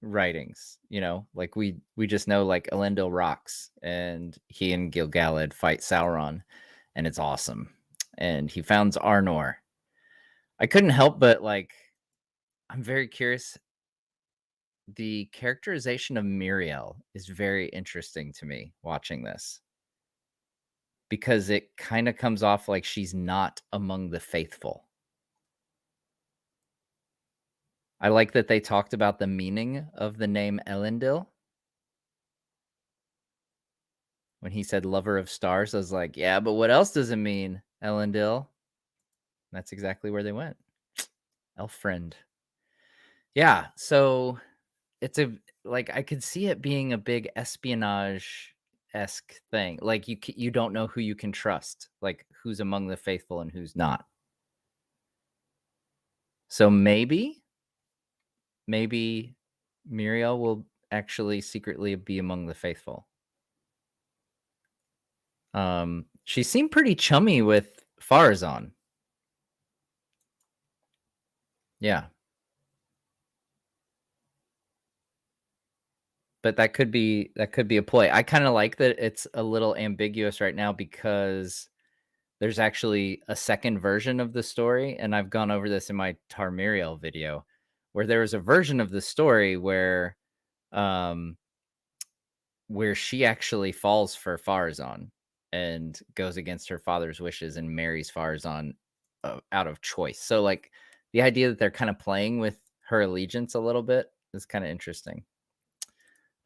S1: writings. Like we just know like Elendil rocks and he and Gil-galad fight Sauron and it's awesome. and he founds Arnor. I couldn't help but I'm very curious. The characterization of Muriel is very interesting to me watching this because it kind of comes off like she's not among the faithful. I like that they talked about the meaning of the name Elendil. When he said lover of stars, I was like, yeah, but what else does it mean, Elendil? That's exactly where they went. Elf friend. Yeah, so it's I could see it being a big espionage-esque thing. Like you don't know who you can trust, like who's among the faithful and who's not. So maybe Muriel will actually secretly be among the faithful. She seemed pretty chummy with Farazan. Yeah. But that could be a ploy. I kinda like that it's a little ambiguous right now because there's actually a second version of the story, and I've gone over this in my Tarmiriel video, where there was a version of the story um, where she actually falls for Farazan and goes against her father's wishes and marries Farazan, out of choice. So, the idea that they're kinda playing with her allegiance a little bit is kinda interesting.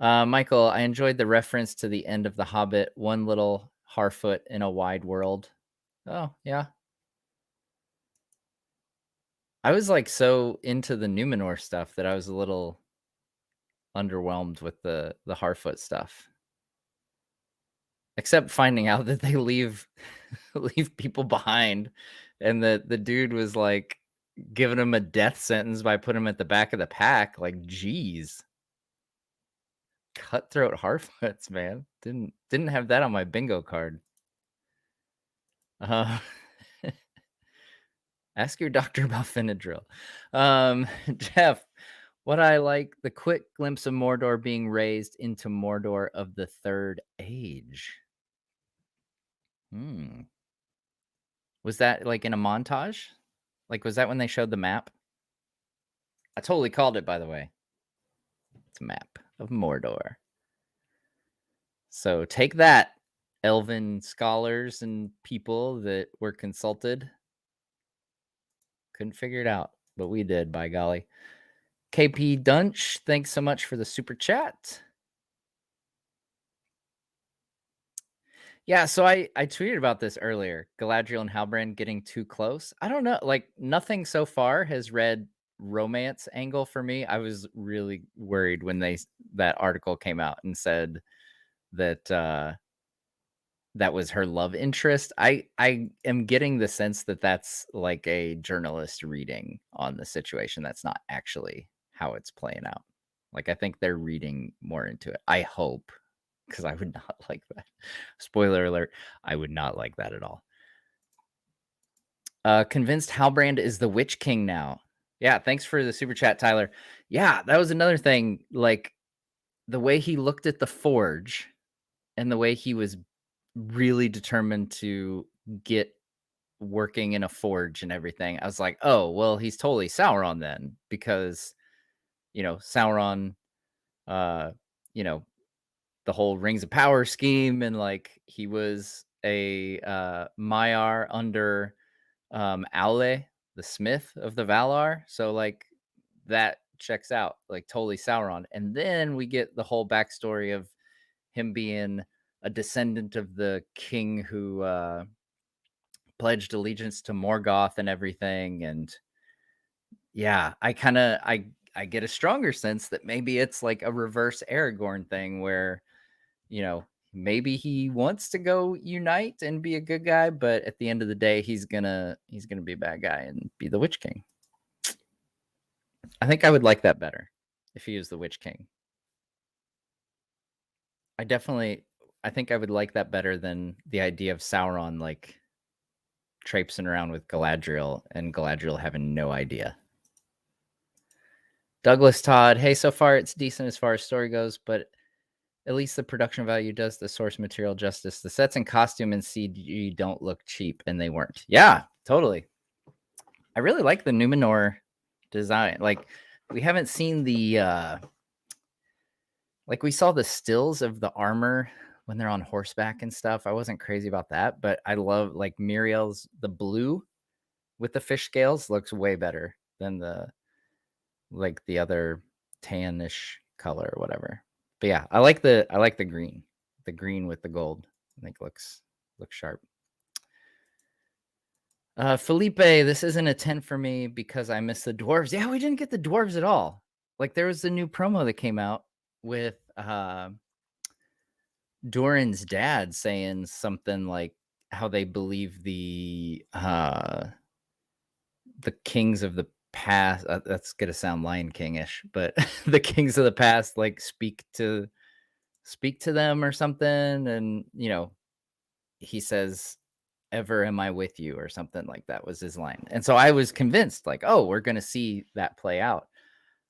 S1: Michael, I enjoyed the reference to the end of The Hobbit, one little Harfoot in a wide world. Oh, yeah. I was so into the Numenor stuff that I was a little underwhelmed with the Harfoot stuff. Except finding out that they leave leave people behind and the dude was giving him a death sentence by putting him at the back of the pack. Like, geez. Cutthroat Harfoots, man. Didn't have that on my bingo card. Uh Ask your doctor about Benadryl. Jeff, what I like, the quick glimpse of Mordor being raised into Mordor of the Third Age. Hmm. Was that in a montage? Was that when they showed the map? I totally called it, by the way. It's a map of Mordor. So take that, elven scholars and people that were consulted. Couldn't figure it out, but we did, by golly. KP Dunch, thanks so much for the super chat. Yeah, so I tweeted about this earlier. Galadriel and Halbrand getting too close. I don't know, nothing so far has read romance angle for me. I was really worried when that article came out and said that that was her love interest. I am getting the sense that that's a journalist reading on the situation. That's not actually how it's playing out. I think they're reading more into it. I hope, because I would not like that. Spoiler alert, I would not like that at all. Convinced Halbrand is the Witch King now. Yeah, thanks for the super chat, Tyler. Yeah, that was another thing. The way he looked at the forge and the way he was really determined to get working in a forge and everything. I was like, oh, well, he's totally Sauron then, because, Sauron, uh, you know, the whole Rings of Power scheme, and he was a Maiar under Aule, the smith of the Valar. So that checks out, totally Sauron. And then we get the whole backstory of him being a descendant of the king who pledged allegiance to Morgoth and everything. And yeah, I get a stronger sense that maybe it's a reverse Aragorn thing where, maybe he wants to go unite and be a good guy, but at the end of the day, he's gonna be a bad guy and be the Witch King. I think I would like that better if he was the Witch King. I think I would like that better than the idea of Sauron traipsing around with Galadriel and Galadriel having no idea. Douglas Todd, hey, so far it's decent as far as story goes, but At least the production value does the source material justice. The sets and costume and CG don't look cheap, and they weren't. Yeah, totally. I really like the Numenor design. Like, we haven't seen the like, we saw the stills of the armor when they're on horseback and stuff. I wasn't crazy about that, but I love, like, Muriel's the blue with the fish scales looks way better than the other tannish color or whatever. But yeah, I like the green. The green with the gold. I think looks sharp. Felipe, this isn't a 10 for me because I miss the dwarves. Yeah, we didn't get the dwarves at all. Like, there was the new promo that came out with Doran's dad saying something like how they believe the kings of the past, that's gonna sound Lion King-ish, but the kings of the past like speak to them or something, and he says, "Ever am I with you," or something like that was his line. And so I was convinced, like, oh, we're gonna see that play out.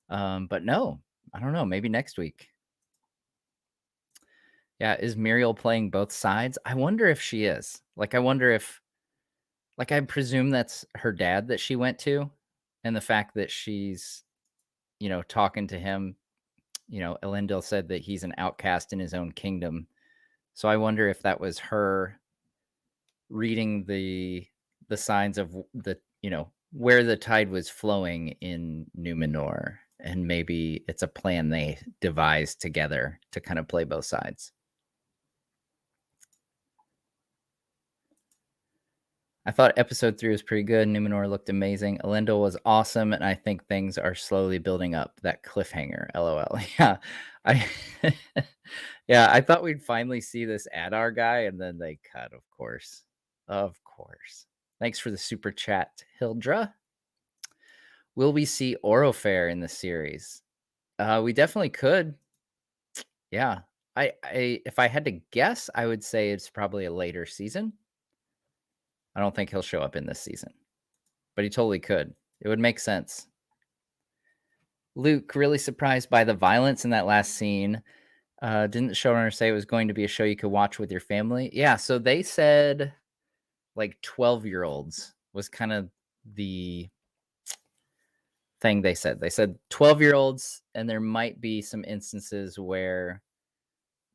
S1: But no, I don't know, maybe next week. Yeah, is Muriel playing both sides? I wonder if she is. Like, I wonder if, like, I presume that's her dad that she went to, and the fact that she's, talking to him, Elendil said that he's an outcast in his own kingdom. So I wonder if that was her reading the signs of the, where the tide was flowing in Numenor, and maybe it's a plan they devised together to kind of play both sides. I thought episode 3 was pretty good. Numenor looked amazing. Elendil was awesome, and I think things are slowly building up. That cliffhanger, LOL. Yeah, I, yeah, I thought we'd finally see this Adar guy, and then they cut. Of course. Thanks for the super chat, Hildra. Will we see Orofair in the series? We definitely could. Yeah, I if I had to guess, I would say it's probably a later season. I don't think he'll show up in this season, but he totally could. It would make sense. Luke, really surprised by the violence in that last scene. Didn't the showrunner say it was going to be a show you could watch with your family? Yeah, so they said like 12-year-olds was kind of the thing they said. They said 12-year-olds, and there might be some instances where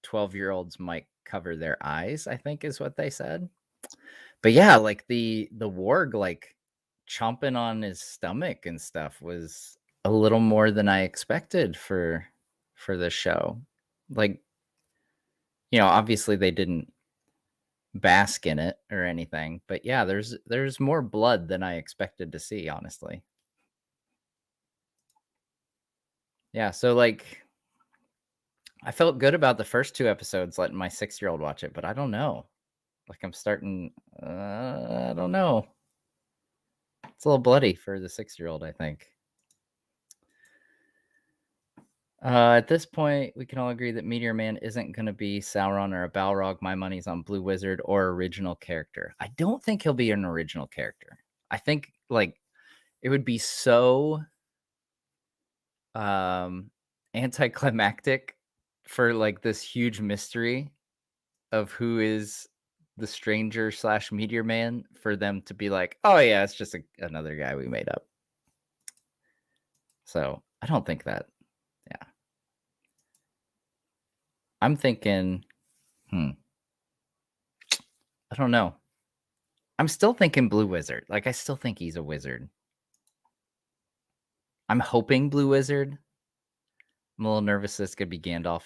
S1: 12-year-olds might cover their eyes, I think is what they said. But yeah, like the warg like chomping on his stomach and stuff was a little more than I expected for this show. Like, obviously they didn't bask in it or anything, but yeah, there's more blood than I expected to see, honestly. Yeah, so like I felt good about the first 2 episodes letting my 6-year-old watch it, but I don't know. Like I'm starting I don't know. It's a little bloody for the 6-year-old, I think. At this point, we can all agree that Meteor Man isn't going to be Sauron or a Balrog. My money's on Blue Wizard or original character. I don't think he'll be an original character. I think like it would be so anticlimactic for like this huge mystery of who is the stranger / Meteor Man for them to be like, oh yeah, it's just another guy we made up. So I don't think that. Yeah. I'm thinking, I don't know. I'm still thinking Blue Wizard. Like, I still think he's a wizard. I'm hoping Blue Wizard. I'm a little nervous this could be Gandalf.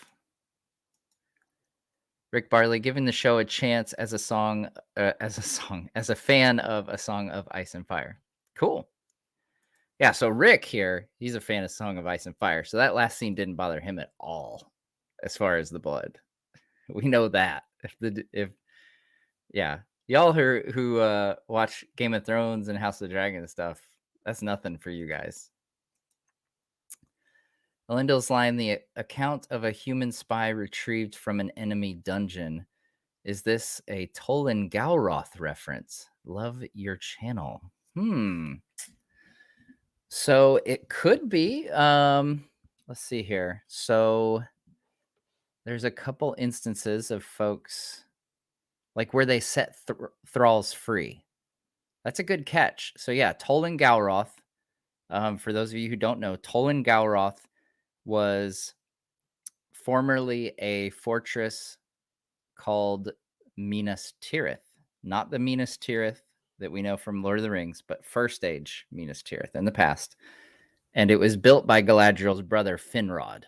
S1: Rick Barley giving the show a chance as a fan of A Song of Ice and Fire. Cool. Yeah, so Rick here, he's a fan of Song of Ice and Fire. So that last scene didn't bother him at all as far as the blood. We know that. Yeah. Y'all who watch Game of Thrones and House of the Dragon and stuff, that's nothing for you guys. Elendil's line, the account of a human spy retrieved from an enemy dungeon. Is this a Tolan Galroth reference? Love your channel. So it could be. Let's see here. So there's a couple instances of folks like where they set thralls free. That's a good catch. So yeah, Tolan Galroth. For those of you who don't know, Tolan Galroth was formerly a fortress called Minas Tirith, not the Minas Tirith that we know from Lord of the Rings, but First Age Minas Tirith in the past. And it was built by Galadriel's brother Finrod.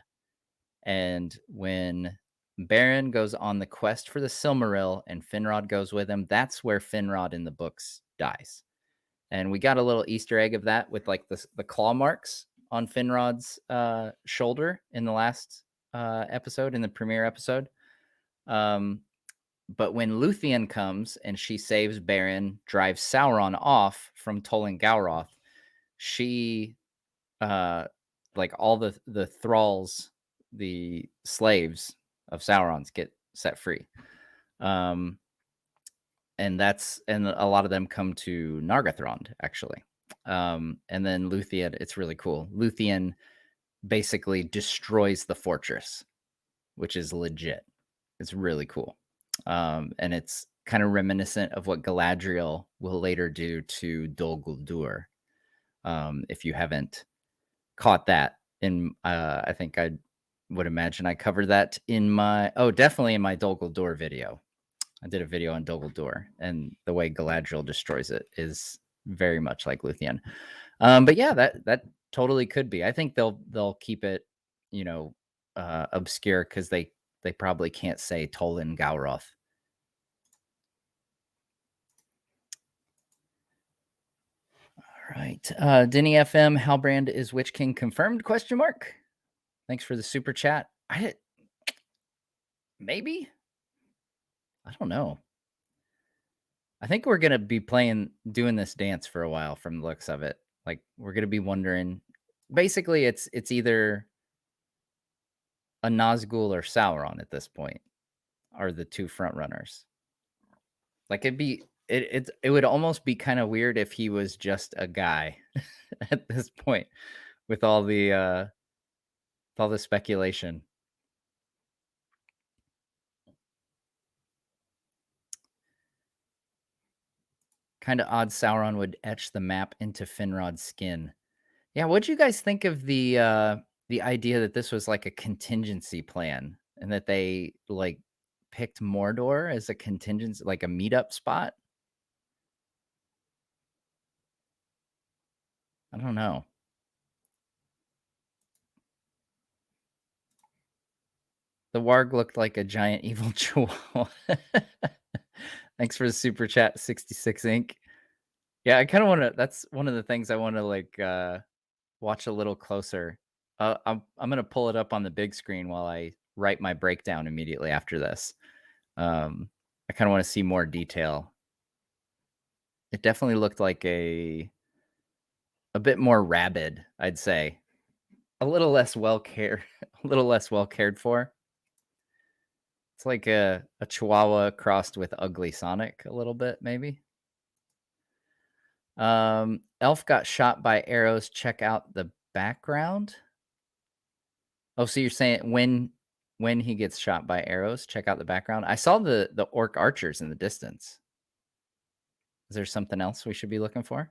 S1: And when Beren goes on the quest for the Silmaril and Finrod goes with him, that's where Finrod in the books dies. And we got a little Easter egg of that with like the claw marks on Finrod's shoulder in the last episode, in the premiere episode. But when Luthien comes and she saves Beren, drives Sauron off from Tolan Galroth, she, like all the thralls, the slaves of Sauron's get set free. And a lot of them come to Nargothrond, actually. And then Luthien, it's really cool. Luthien basically destroys the fortress, which is legit. It's really cool. And it's kind of reminiscent of what Galadriel will later do to Dol Guldur. If you haven't caught that I think I would imagine I covered that definitely in my Dol Guldur video. I did a video on Dol Guldur, and the way Galadriel destroys it is very much like Luthien. But yeah, that totally could be. I think they'll keep it, obscure because they probably can't say Tolan Galroth. All right. Denny FM, Halbrand is Witch King confirmed? ? Thanks for the super chat. Maybe? I don't know. I think we're going to be doing this dance for a while from the looks of it. Like, we're going to be wondering. Basically, it's either a Nazgul or Sauron at this point are the two front runners. Like, it would almost be kind of weird if he was just a guy at this point with all the speculation. Kind of odd Sauron would etch the map into Finrod's skin. Yeah, what'd you guys think of the idea that this was like a contingency plan and that they like picked Mordor as a contingency, like a meetup spot? I don't know. The warg looked like a giant evil chihuahua. Thanks for the super chat, 66 Inc. Yeah, I kind of want to. That's one of the things I want to like watch a little closer. I'm gonna pull it up on the big screen while I write my breakdown immediately after this. I kind of want to see more detail. It definitely looked like a bit more rabid, I'd say. A little less well cared for. It's like a Chihuahua crossed with Ugly Sonic a little bit, maybe. Elf got shot by arrows. Check out the background. Oh, so you're saying when he gets shot by arrows, check out the background. I saw the orc archers in the distance. Is there something else we should be looking for?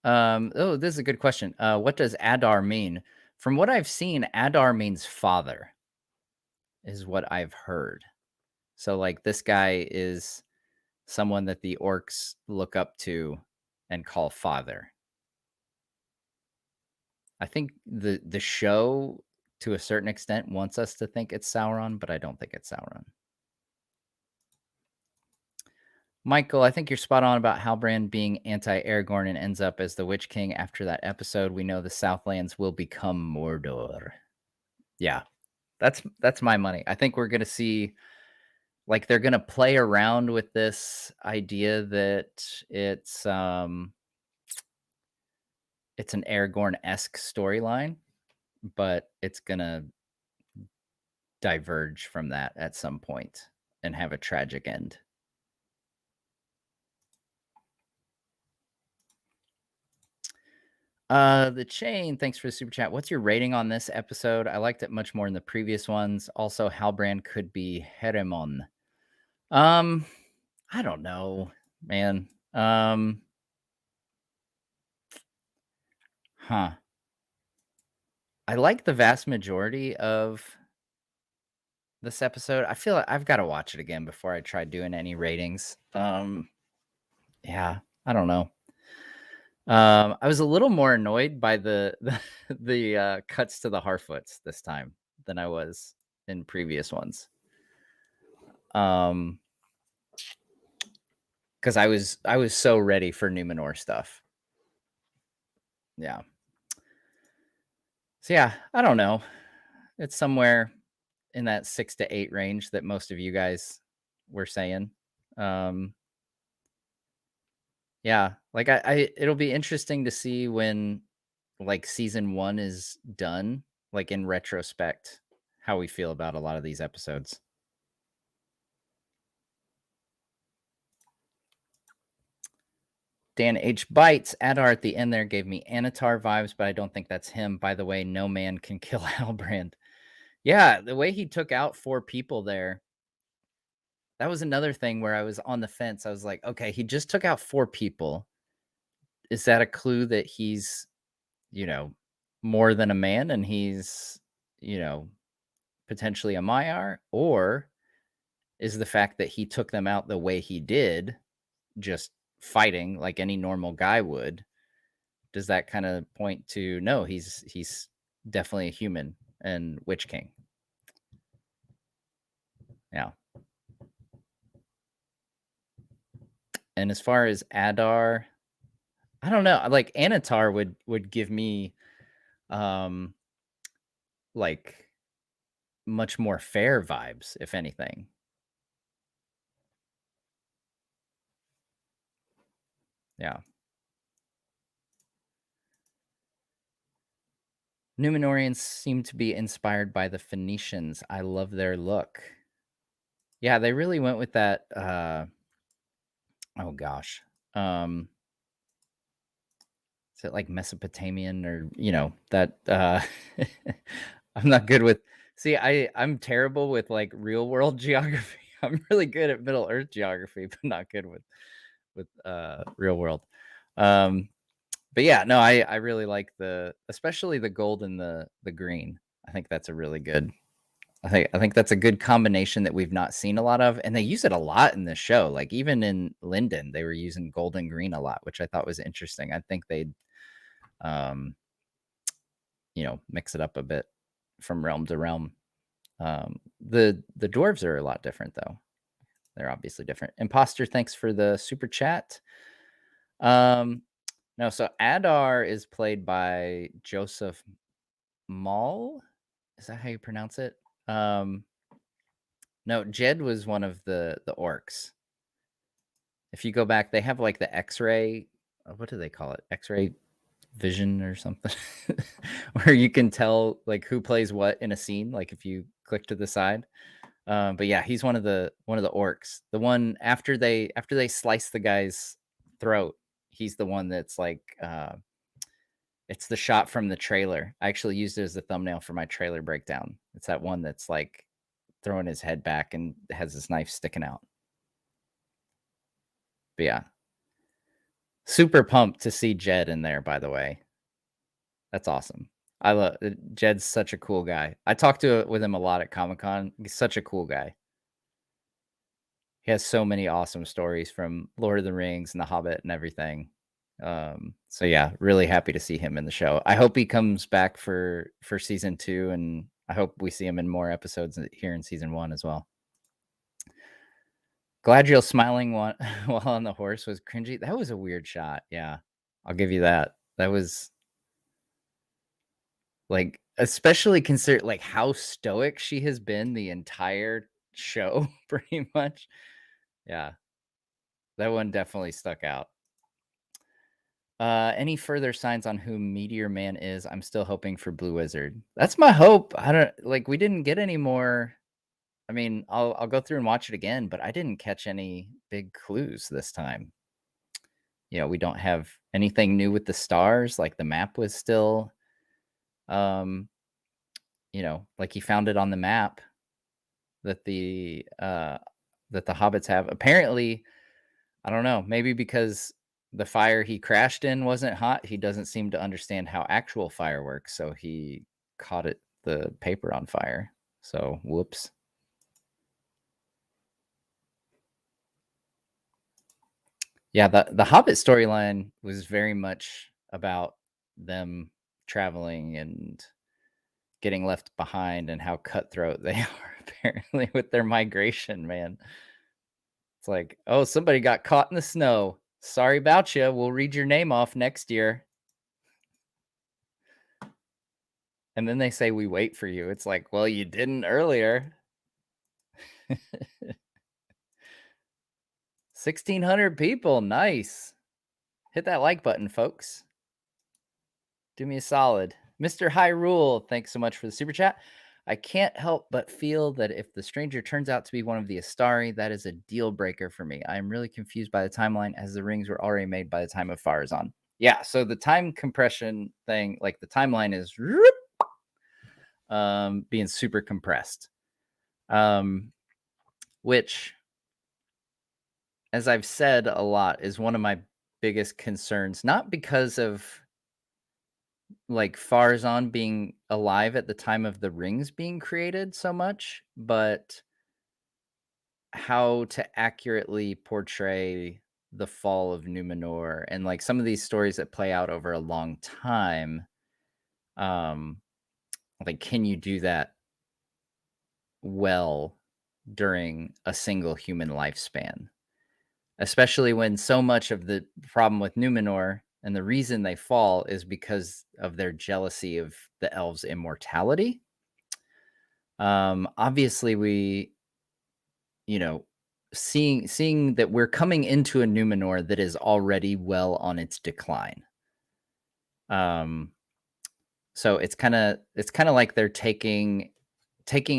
S1: This is a good question. What does Adar mean? From what I've seen, Adar means father, is what I've heard. So, like, this guy is someone that the orcs look up to and call father. I think the show, to a certain extent, wants us to think it's Sauron, but I don't think it's Sauron. Michael, I think you're spot on about Halbrand being anti-Aragorn and ends up as the Witch King after that episode. We know the Southlands will become Mordor. Yeah, that's my money. I think we're going to see, like, they're going to play around with this idea that it's an Aragorn-esque storyline, but it's going to diverge from that at some point and have a tragic end. The Chain, thanks for the super chat. What's your rating on this episode? I liked it much more than the previous ones. Also, Halbrand could be Heremon. Um, I don't know, man. Huh. I like the vast majority of this episode. I feel like I've got to watch it again before I try doing any ratings. Yeah, I don't know. I was a little more annoyed by the cuts to the Harfoots this time than I was in previous ones. Because I was so ready for Numenor stuff. Yeah. So yeah, I don't know. It's somewhere in that 6 to 8 range that most of you guys were saying. Yeah, like I it'll be interesting to see when like season 1 is done, like in retrospect, how we feel about a lot of these episodes. Dan H. Bites, Adar at the end there gave me Anatar vibes, but I don't think that's him. By the way, no man can kill Halbrand. Yeah, the way he took out 4 people there, that was another thing where I was on the fence. I was like, okay, he just took out 4 people. Is that a clue that he's, you know, more than a man and he's, you know, potentially a Maiar? Or is the fact that he took them out the way he did, just fighting like any normal guy would, does that kind of point to no, he's definitely a human and Witch King? Yeah. And as far as Adar, I don't know. Like Anatar would give me like much more fair vibes, if anything. Yeah. Numenorians seem to be inspired by the Phoenicians. I love their look. Yeah, they really went with that oh gosh. Is it like Mesopotamian or, you know, that I'm not good with. See, I'm terrible with like real world geography. I'm really good at Middle Earth geography, but not good with real world. But yeah, no, I really like especially the gold and the green. I think that's a really good. I think that's a good combination that we've not seen a lot of, and they use it a lot in the show. Like even in Linden, they were using gold and green a lot, which I thought was interesting. I think they'd, you know, mix it up a bit from realm to realm. The dwarves are a lot different though. They're obviously different. Imposter, thanks for the super chat. No, so Adar is played by Joseph Mall. Is that how you pronounce it? No, Jed was one of the orcs. If you go back, they have like the X-ray. What do they call it? X-ray vision or something, where you can tell like who plays what in a scene. Like if you click to the side. But yeah, he's one of the orcs. The one after they slice the guy's throat, he's the one that's like it's the shot from the trailer. I actually used it as a thumbnail for my trailer breakdown. It's that one that's like throwing his head back and has his knife sticking out. But yeah, super pumped to see Jed in there, by the way. That's awesome. I love Jed's such a cool guy. I talked with him a lot at Comic-Con. He's such a cool guy. He has so many awesome stories from Lord of the Rings and The Hobbit and everything. So yeah, really happy to see him in the show. I hope he comes back for season 2, and I hope we see him in more episodes here in season 1 as well. Galadriel smiling while on the horse was cringy. That was a weird shot. Yeah, I'll give you that. That was like, especially consider like how stoic she has been the entire show, pretty much. Yeah, that one definitely stuck out. Any further signs on who Meteor Man is? I'm still hoping for Blue Wizard. That's my hope. I don't like we didn't get any more. I mean, I'll go through and watch it again, but I didn't catch any big clues this time. we don't have anything new with the stars. Like the map was still, like he found it on the map that the hobbits have. Apparently, I don't know, maybe because the fire he crashed in wasn't hot, he doesn't seem to understand how actual fire works, so he caught the paper on fire. So, whoops. Yeah, the Hobbit storyline was very much about them traveling and getting left behind and how cutthroat they are apparently with their migration, man. It's like, "Oh, somebody got caught in the snow. Sorry about you. We'll read your name off next year." And then they say, "We wait for you." It's like, "Well, you didn't earlier." 1,600 people. Nice. Hit that like button, folks. Do me a solid. Mr. Hyrule, thanks so much for the super chat. I can't help but feel that if the stranger turns out to be one of the Astari, that is a deal breaker for me. I am really confused by the timeline as the rings were already made by the time of Farazan. Yeah, so the time compression thing, like the timeline is being super compressed. Which, as I've said a lot, is one of my biggest concerns, not because of like Farazan being alive at the time of the rings being created so much, but how to accurately portray the fall of Numenor and like some of these stories that play out over a long time. Like, can you do that well during a single human lifespan? Especially when so much of the problem with Numenor and the reason they fall is because of their jealousy of the elves' immortality. Obviously, we, you know, seeing that we're coming into a Numenor that is already well on its decline. So it's kind of like they're taking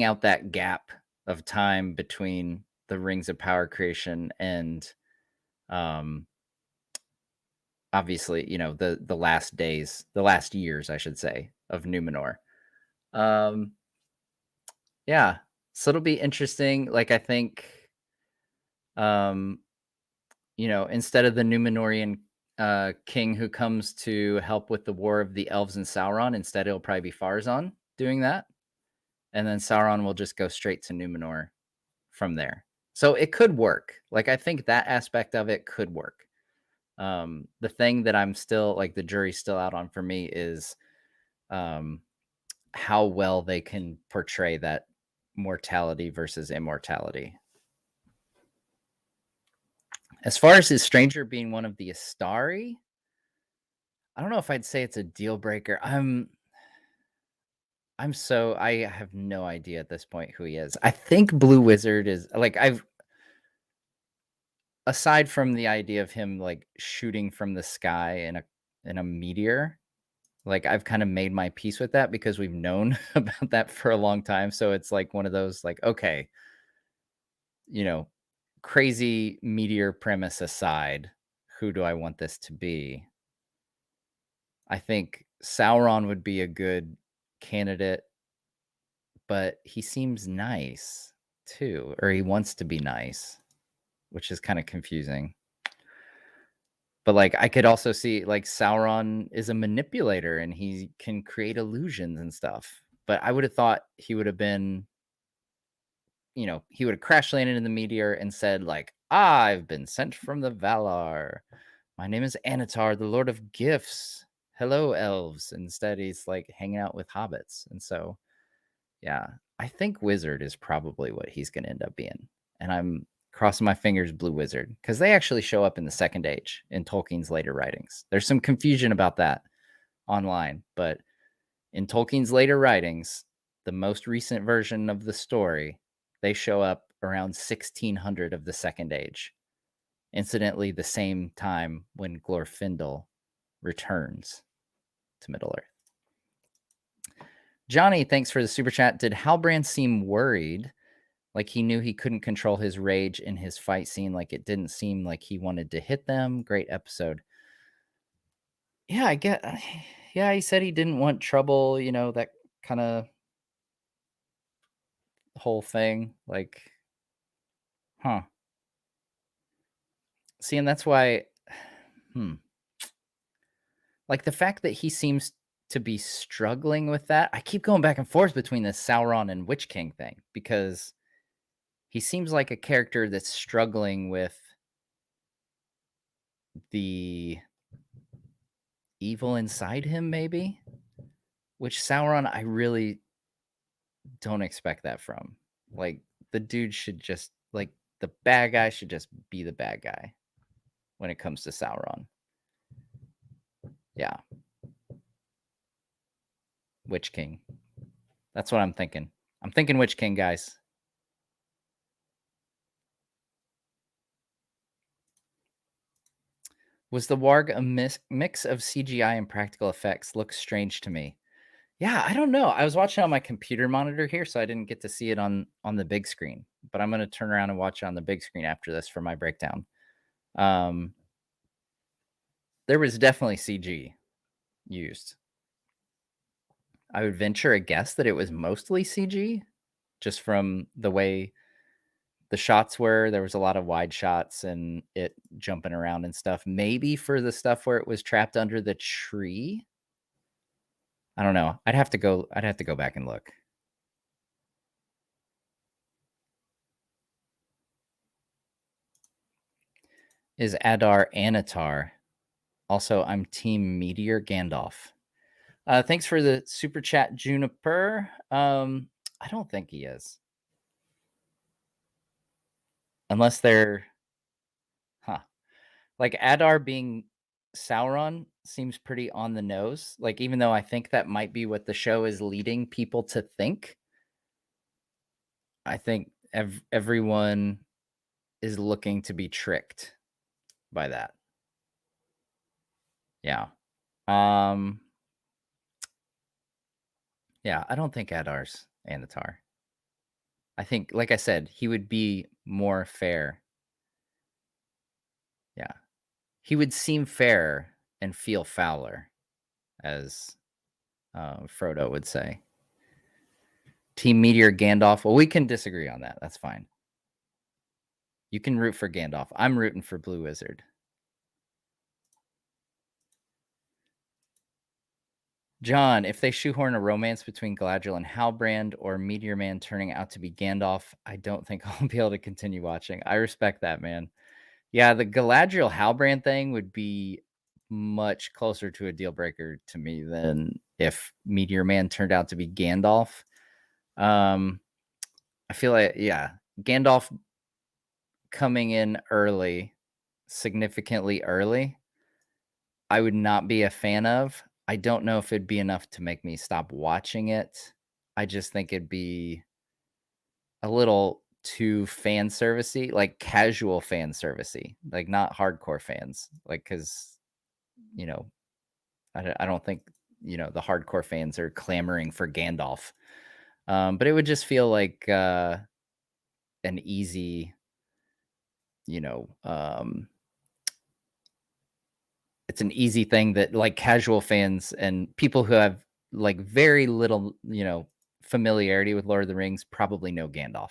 S1: out that gap of time between the Rings of Power creation and obviously, the last days, the last years, I should say, of Numenor. Yeah, so it'll be interesting. Like I think, um, instead of the Numenorian king who comes to help with the war of the elves and Sauron, instead it'll probably be Farazan doing that, and then Sauron will just go straight to Numenor from there. So it could work. Like I think that aspect of it could work. The thing that I'm still like the jury's still out on for me is um, how well they can portray that mortality versus immortality. As far as his stranger being one of the Astari, I don't know if I'd say it's a deal breaker. I have no idea at this point who he is. I think Blue Wizard is like aside from the idea of him like shooting from the sky in a meteor, like I've kind of made my peace with that because we've known about that for a long time. So it's like one of those like, okay, crazy meteor premise aside, who do I want this to be? I think Sauron would be a good candidate, but he seems nice too, or he wants to be nice, which is kind of confusing. But like I could also see like Sauron is a manipulator and he can create illusions and stuff. But I would have thought he would have been, he would have crash landed in the meteor and said like, "I've been sent from the Valar. My name is Anatar, the Lord of Gifts. Hello, elves." Instead, he's like hanging out with hobbits. And so, yeah, I think Wizard is probably what he's going to end up being. And I'm crossing my fingers, Blue Wizard, because they actually show up in the Second Age in Tolkien's later writings. There's some confusion about that online, but in Tolkien's later writings, the most recent version of the story, they show up around 1600 of the Second Age. Incidentally, the same time when Glorfindel returns to Middle Earth. Johnny, thanks for the super chat. Did Halbrand seem worried Like he knew he couldn't control his rage in his fight scene. Like it didn't seem like he wanted to hit them. Great episode. Yeah, I get. Yeah, he said he didn't want trouble. That kind of whole thing. Like, huh? See, and that's why. Hmm. Like the fact that he seems to be struggling with that. I keep going back and forth between this Sauron and Witch King thing because he seems like a character that's struggling with the evil inside him, maybe. Which Sauron, I really don't expect that from. Like the dude should just like the bad guy should just be the bad guy when it comes to Sauron. Yeah. Witch King. That's what I'm thinking. I'm thinking Witch King, guys. Was the Warg a mix of CGI and practical effects? Looks strange to me. Yeah, I don't know. I was watching on my computer monitor here, so I didn't get to see it on the big screen. But I'm gonna turn around and watch it on the big screen after this for my breakdown. There was definitely CG used. I would venture a guess that it was mostly CG, just from the way the shots were. There was a lot of wide shots and it jumping around and stuff. Maybe for the stuff where it was trapped under the tree. I don't know. I'd have to go back and look. Is Adar Anatar? Also, I'm Team Meteor Gandalf. Thanks for the super chat, Juniper. I don't think he is. Unless they're like Adar being Sauron seems pretty on the nose. Like, even though I think that might be what the show is leading people to think, I think everyone is looking to be tricked by that. Yeah. Yeah, I don't think Adar's Anatar. I think, like I said, he would be more fair. Yeah. He would seem fairer and feel fouler, as Frodo would say. Team Meteor Gandalf. Well, we can disagree on that. That's fine. You can root for Gandalf. I'm rooting for Blue Wizard. John, if they shoehorn a romance between Galadriel and Halbrand or Meteor Man turning out to be Gandalf, I don't think I'll be able to continue watching. I respect that, man. Yeah, the Galadriel Halbrand thing would be much closer to a deal breaker to me than if Meteor Man turned out to be Gandalf. I feel like, yeah, Gandalf coming in early, significantly early, I would not be a fan of. I don't know if it'd be enough to make me stop watching it. I just think it'd be a little too fan servicey, like casual fan servicey, like not hardcore fans. Like, because, you know, I don't think, the hardcore fans are clamoring for Gandalf. But it would just feel like an easy, you know, it's an easy thing that like casual fans and people who have like very little, familiarity with Lord of the Rings probably know Gandalf.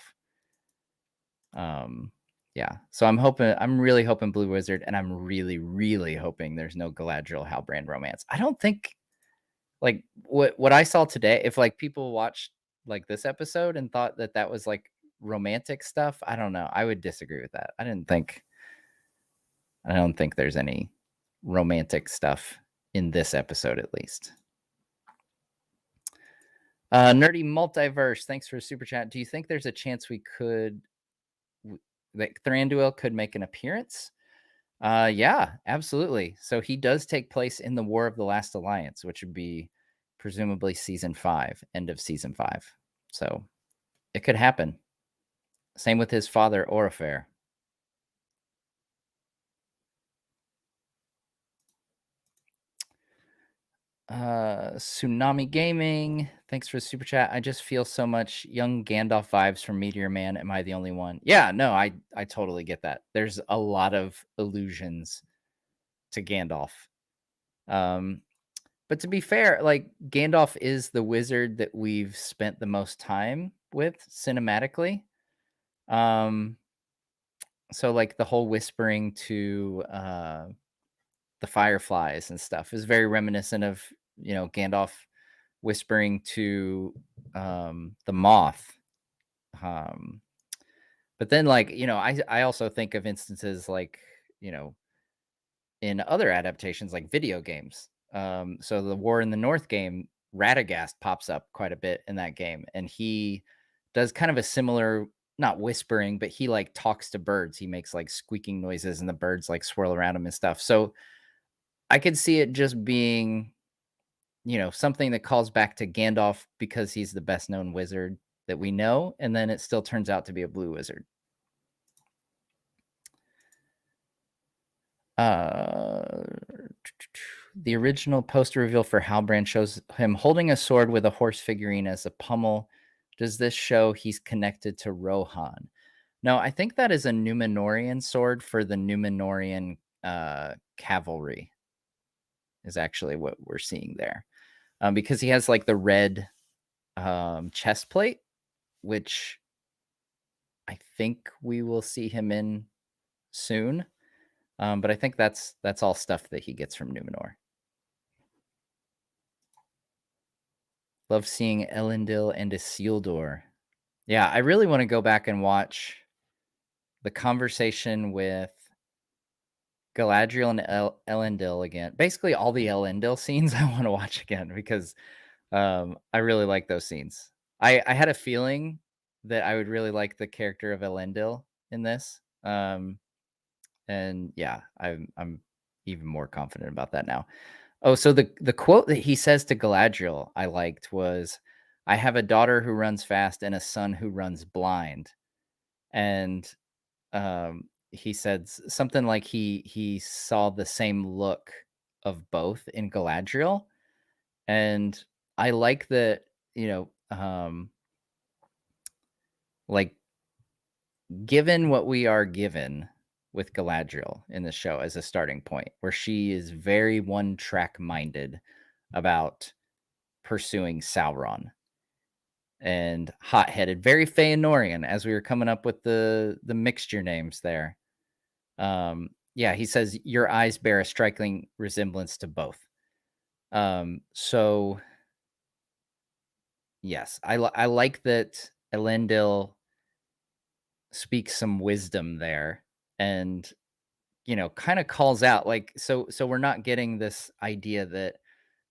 S1: Yeah. So I'm really hoping Blue Wizard, and I'm really, really hoping there's no Galadriel Halbrand romance. I don't think like what I saw today, if like people watched like this episode and thought that that was like romantic stuff, I don't know. I would disagree with that. I don't think there's any romantic stuff in this episode, at least. Nerdy Multiverse, thanks for a super chat. Do you think there's a chance that Thranduil could make an appearance? Yeah, absolutely. So he does take place in the War of the Last Alliance, which would be presumably season 5, end of season 5. So it could happen. Same with his father, Orifair. Tsunami Gaming, Thanks for the super chat. I just feel so much young Gandalf vibes from Meteor Man. Am I the only one? Yeah, no, I totally get that. There's a lot of allusions to Gandalf. Um, but to be fair, like Gandalf is the wizard that we've spent the most time with cinematically. Um, so like the whole whispering to the fireflies and stuff is very reminiscent of, Gandalf whispering to the moth. Um, but then like, I also think of instances like, you know, in other adaptations like video games. So the War in the North game, Radagast pops up quite a bit in that game, and he does kind of a similar, not whispering, but he like talks to birds. He makes like squeaking noises, and the birds like swirl around him and stuff. So I could see it just being, something that calls back to Gandalf because he's the best known wizard that we know, and then it still turns out to be a blue wizard. Uh, the original poster reveal for Halbrand shows him holding a sword with a horse figurine as a pommel. Does this show he's connected to Rohan? No, I think that is a Numenorian sword for the Numenorian cavalry, is actually what we're seeing there. Because he has like the red chest plate, which I think we will see him in soon. But I think that's all stuff that he gets from Numenor. Love seeing Elendil and Isildur. Yeah, I really want to go back and watch the conversation with Galadriel and Elendil again. Basically, all the Elendil scenes I want to watch again because I really like those scenes. I had a feeling that I would really like the character of Elendil in this. And yeah, I'm even more confident about that now. Oh, so the quote that he says to Galadriel I liked was, "I have a daughter who runs fast and a son who runs blind." And he said something like he saw the same look of both in Galadriel, and I like that. You know, like given what we are given with Galadriel in the show as a starting point, where she is very one track minded about pursuing Sauron and hot-headed, very Feanorian, as we were coming up with the mixture names there. Yeah, he says your eyes bear a striking resemblance to both. So yes, I like that Elendil speaks some wisdom there, and kind of calls out like so we're not getting this idea that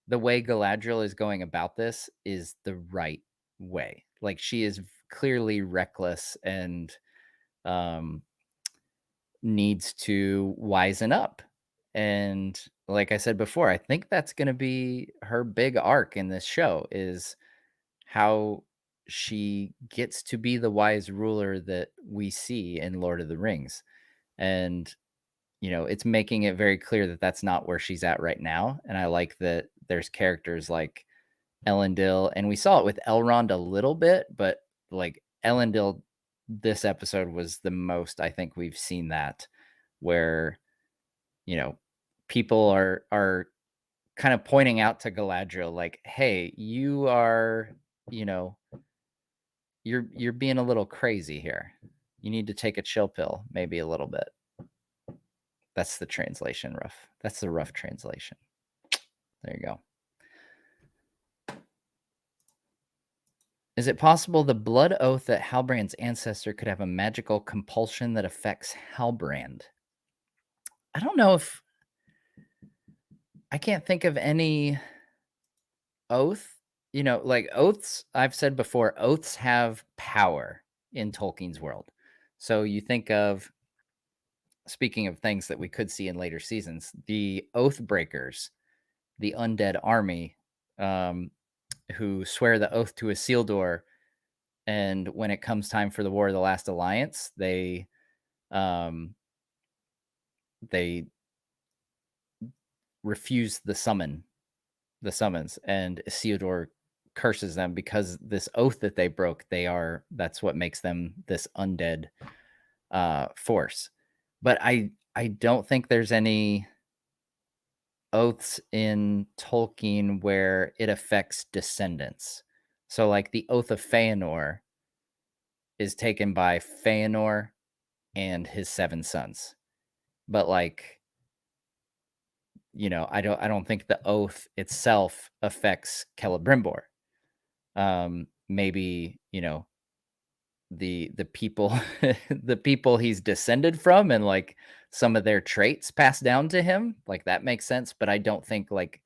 S1: the way Galadriel is going about this is the right way. Like she is clearly reckless and um, needs to wisen up. And like I said before, I think that's going to be her big arc in this show is how she gets to be the wise ruler that we see in Lord of the Rings. And it's making it very clear that that's not where she's at right now. And I like that there's characters like Elendil, and we saw it with Elrond a little bit, but like Elendil, this episode was the most I think we've seen that, where you know people are kind of pointing out to Galadriel, like, "Hey, you are, you know, you're being a little crazy here. You need to take a chill pill, maybe a little bit." That's the translation rough. That's the rough translation. There you go. Is it possible the blood oath that Halbrand's ancestor could have a magical compulsion that affects Halbrand? I don't know if I can't think of any oath. Like oaths, I've said before, oaths have power in Tolkien's world. So you think of, speaking of things that we could see in later seasons, the oath breakers, the undead army, um, who swear the oath to Isildur, and when it comes time for the War of the Last Alliance, um, they refuse the summons, and Isildur curses them because this oath that they broke, that's what makes them this undead force. But I don't think there's any oaths in Tolkien where it affects descendants. So like the Oath of Feanor is taken by Feanor and his 7 sons. But like, I don't think the oath itself affects Celebrimbor. Maybe, the people the people he's descended from and like some of their traits passed down to him, like that makes sense, but I don't think like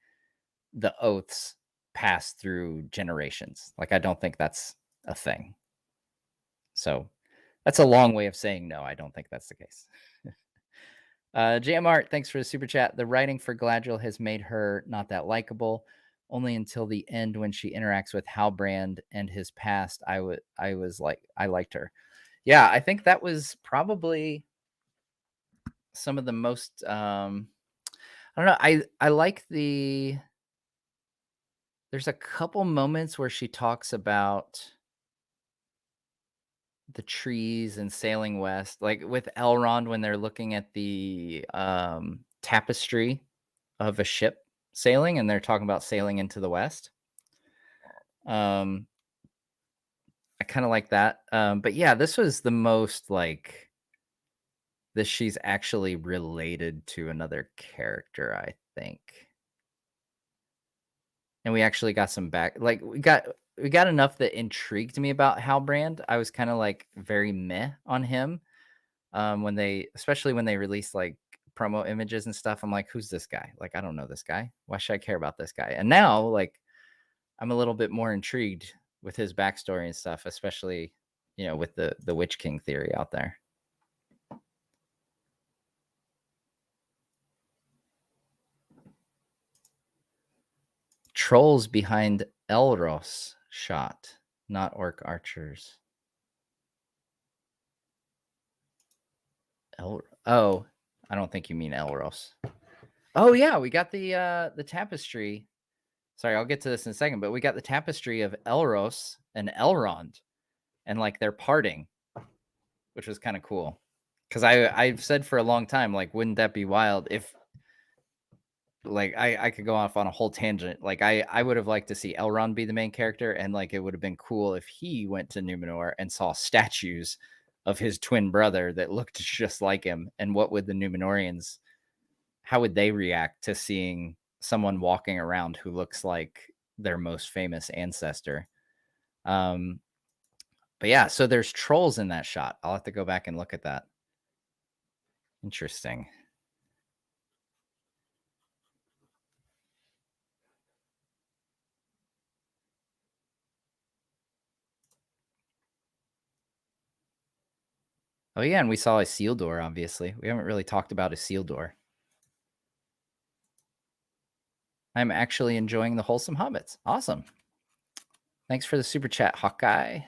S1: the oaths pass through generations. Like I don't think that's a thing. So that's a long way of saying no, I don't think that's the case. JM Art, thanks for the super chat. The writing for Galadriel has made her not that likable. Only until the end when she interacts with Halbrand and his past, I was like, I liked her. Yeah, I think that was probably some of the most. I don't know. I like the. There's a couple moments where she talks about the trees and sailing west, like with Elrond when they're looking at the tapestry of a ship sailing, and they're talking about sailing into the west. I kind of like that. But yeah, this was the most like this. She's actually related to another character, I think, and we actually got some back. Like we got enough that intrigued me about Halbrand. I was kind of like very meh on him especially when they released like promo images and stuff. I'm like, who's this guy? Like, I don't know this guy. Why should I care about this guy? And now, like, I'm a little bit more intrigued with his backstory and stuff, especially, with the Witch King theory out there. Trolls behind Elros shot, not orc archers. Oh, I don't think you mean Elros. Oh yeah, we got the tapestry. Sorry, I'll get to this in a second, but we got the tapestry of Elros and Elrond, and like they're parting, which was kind of cool. Because I've said for a long time, like, wouldn't that be wild if, like, I could go off on a whole tangent. Like, I would have liked to see Elrond be the main character, and like it would have been cool if he went to Numenor and saw statues of his twin brother that looked just like him. And what would the Numenorians, how would they react to seeing someone walking around who looks like their most famous ancestor? But yeah, so there's trolls in that shot. I'll have to go back and look at that. Interesting. Oh yeah, and we saw Isildur, obviously. We haven't really talked about Isildur. I'm actually enjoying the wholesome hobbits. Awesome. Thanks for the super chat, Hawkeye.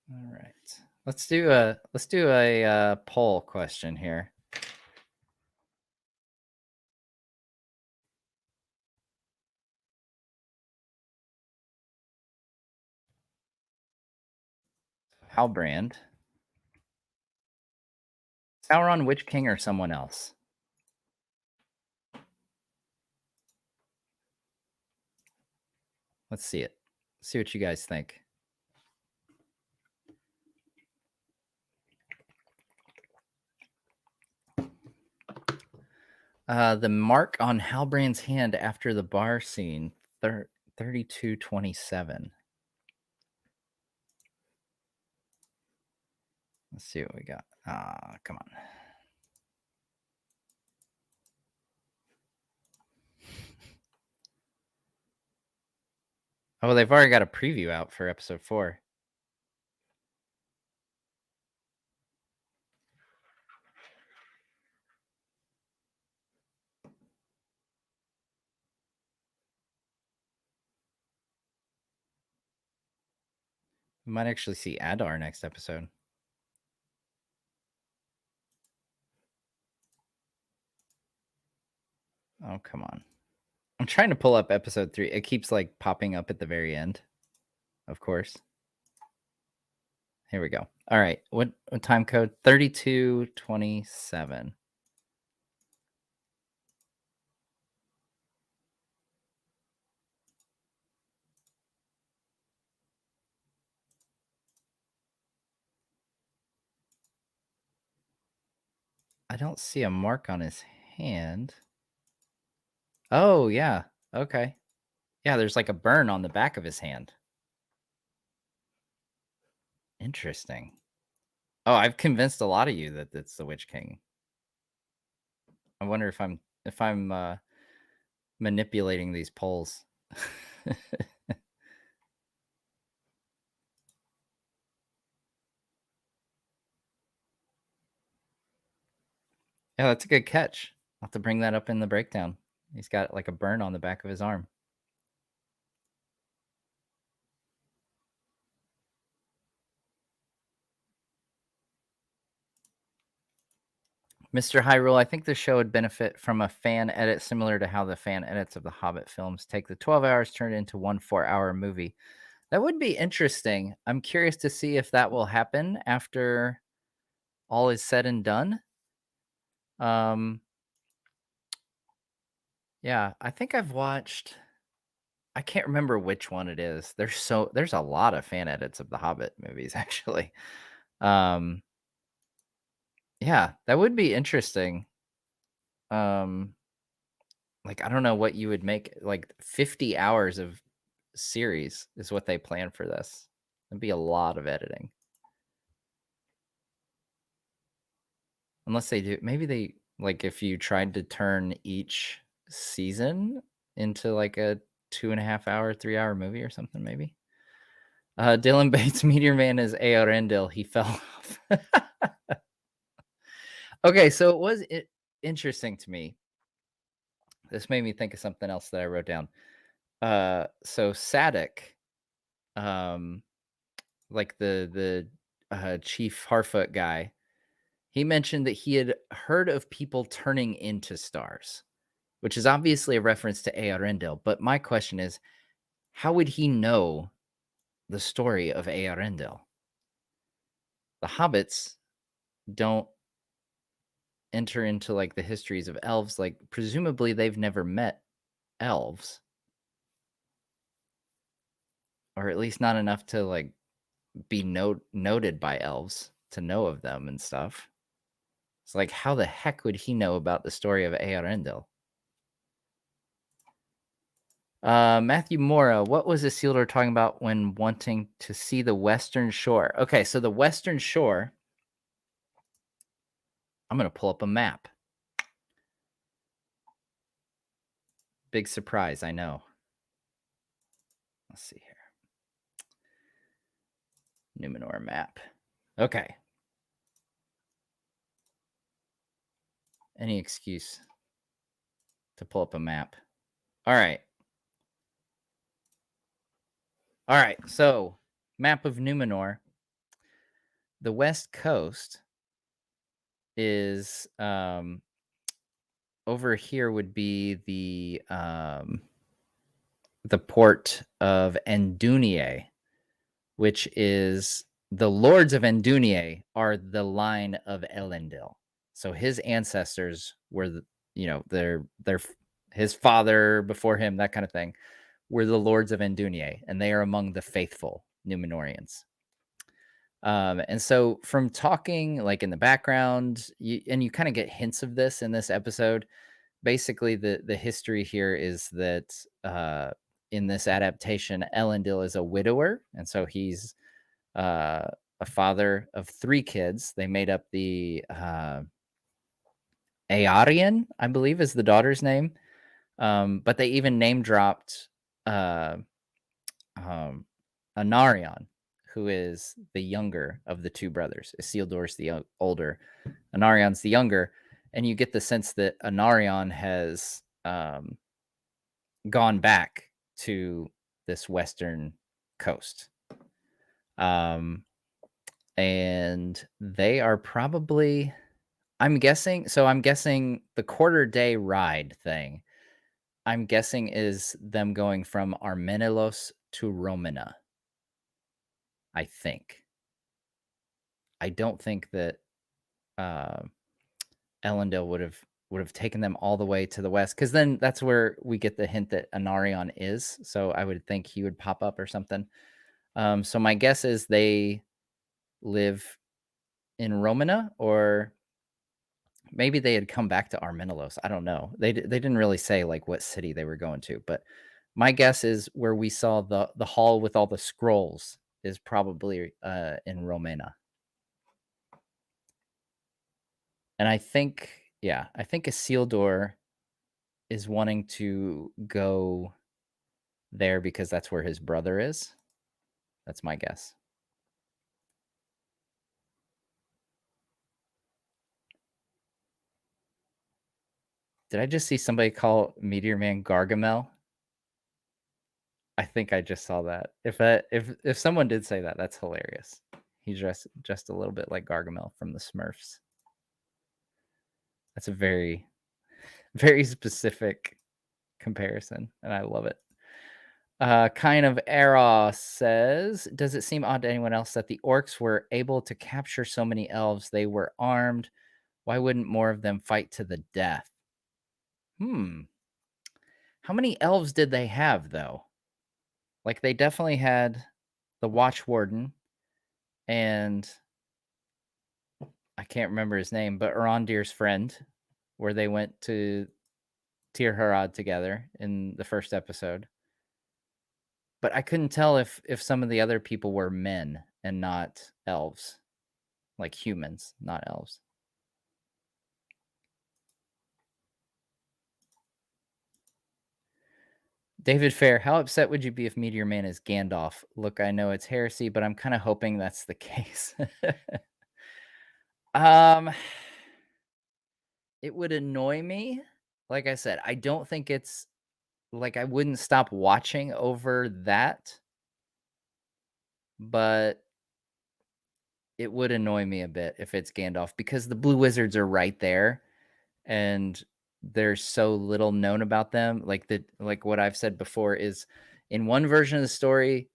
S1: All right. Let's do a poll question here. Halbrand. Sauron, Witch King, or someone else? Let's see it. See what you guys think. The mark on Halbrand's hand after the bar scene, 3227. Let's see what we got. Come on. Oh, they've already got a preview out for episode 4. We might actually see Adar next episode. Oh, come on. I'm trying to pull up episode 3. It keeps like popping up at the very end, of course. Here we go. All right. What time code? 3227. I don't see a mark on his hand. Oh, yeah. Okay. Yeah, there's like a burn on the back of his hand. Interesting. Oh, I've convinced a lot of you that it's the Witch King. I wonder if I'm manipulating these polls. Yeah, that's a good catch. I'll have to bring that up in the breakdown. He's got like a burn on the back of his arm. Mr. Hyrule, I think the show would benefit from a fan edit similar to how the fan edits of the Hobbit films take the 12 hours, turn it into one 4-hour movie. That would be interesting. I'm curious to see if that will happen after all is said and done. Yeah, I think I've watched. I can't remember which one it is. There's a lot of fan edits of the Hobbit movies actually. Um, yeah, that would be interesting. Um, like I don't know what you would make like 50 hours of series is what they plan for this. It'd be a lot of editing. Unless they do, maybe they like if you tried to turn each season into like a 2.5 hour, 3-hour movie or something, maybe. Dylan Bates, Meteor Man is Earendil. He fell off. Okay, so it was interesting to me. This made me think of something else that I wrote down. So Sadik, um, like the Chief Harfoot guy, he mentioned that he had heard of people turning into stars, which is obviously a reference to Earendil. But my question is, how would he know the story of Earendil? The hobbits don't enter into like the histories of elves. Like presumably they've never met elves, or at least not enough to like be noted by elves to know of them and stuff. It's like, how the heck would he know about the story of Earendil? Matthew Mora, what was Isildur talking about when wanting to see the Western Shore? Okay, so the Western Shore, I'm going to pull up a map. Big surprise, I know. Let's see here. Numenor map. Okay. Any excuse to pull up a map. All right. All right. So, map of Numenor. The west coast is over here would be the port of Endunier, which is the lords of Endunier are the line of Elendil. So his ancestors were their his father before him, that kind of thing, were the lords of Endunier, and they are among the faithful Numenorians. And so from talking like in the background, you kind of get hints of this in this episode. Basically, the history here is that in this adaptation, Elendil is a widower, and so he's a father of 3 kids. They made up the Aarion, I believe, is the daughter's name. But they even name dropped uh, Anarion, who is the younger of the 2 brothers. Isildur's the older, Anarion's the younger, and you get the sense that Anarion has gone back to this western coast. Um, and they are probably I'm guessing the quarter day ride thing, I'm guessing is them going from Armenelos to Romina, I think. I don't think that, uh, Elendil would have taken them all the way to the west, because then that's where we get the hint that Anarion is, so I would think he would pop up or something. So my guess is they live in Romina, or maybe they had come back to Armenelos. I don't know. They didn't really say like what city they were going to, but my guess is where we saw the hall with all the scrolls is probably in Romena. And I think, yeah, I think Isildur is wanting to go there because that's where his brother is. That's my guess. Did I just see somebody call Meteor Man Gargamel? I think I just saw that. If someone did say that, that's hilarious. He's just a little bit like Gargamel from the Smurfs. That's a very very specific comparison, and I love it. Kind of Era says, does it seem odd to anyone else that the orcs were able to capture so many elves? They were armed. Why wouldn't more of them fight to the death? Hmm. How many elves did they have though? Like they definitely had the Watch Warden and I can't remember his name, but Arondir's friend, where they went to Tir Harad together in the first episode. But I couldn't tell if some of the other people were men and not elves, like humans, not elves. David Fair, how upset would you be if Meteor Man is Gandalf? Look, I know it's heresy, but I'm kind of hoping that's the case. um, it would annoy me. Like I said, I don't think it's like I wouldn't stop watching over that, but it would annoy me a bit if it's Gandalf because the Blue Wizards are right there and there's so little known about them. Like what I've said before is in one version of the story,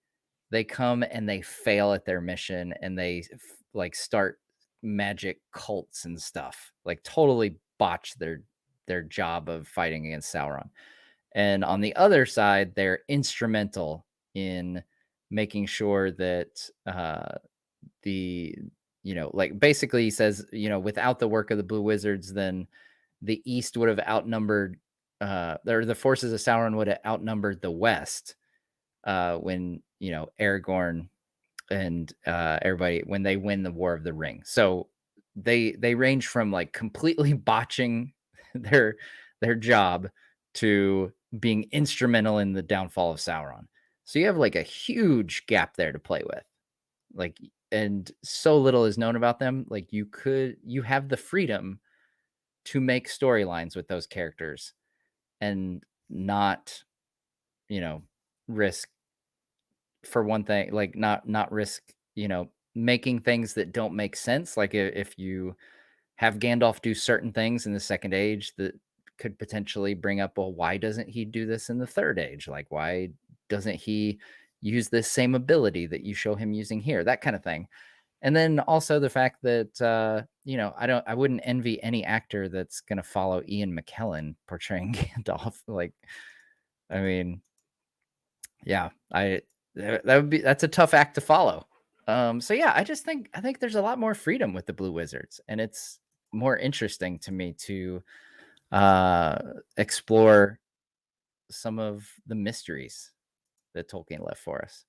S1: they come and they fail at their mission and they like start magic cults and stuff. Like totally botch their job of fighting against Sauron. And on the other side, they're instrumental in making sure that the like basically he says, without the work of the Blue Wizards, then the East would have outnumbered, or the forces of Sauron would have outnumbered the West when Aragorn and everybody when they win the War of the Ring. So they range from like completely botching their their job to being instrumental in the downfall of Sauron. So you have like a huge gap there to play with. Like and so little is known about them. Like you have the freedom to make storylines with those characters and not, you know, risk for one thing, like not risk, making things that don't make sense. Like if you have Gandalf do certain things in the second age that could potentially bring up, well, why doesn't he do this in the third age? Like, why doesn't he use this same ability that you show him using here? That kind of thing. And then also the fact that I wouldn't envy any actor that's gonna follow Ian McKellen portraying Gandalf. Like, I mean, yeah, that's a tough act to follow. So yeah, I think there's a lot more freedom with the Blue Wizards, and it's more interesting to me to uh explore some of the mysteries that Tolkien left for us.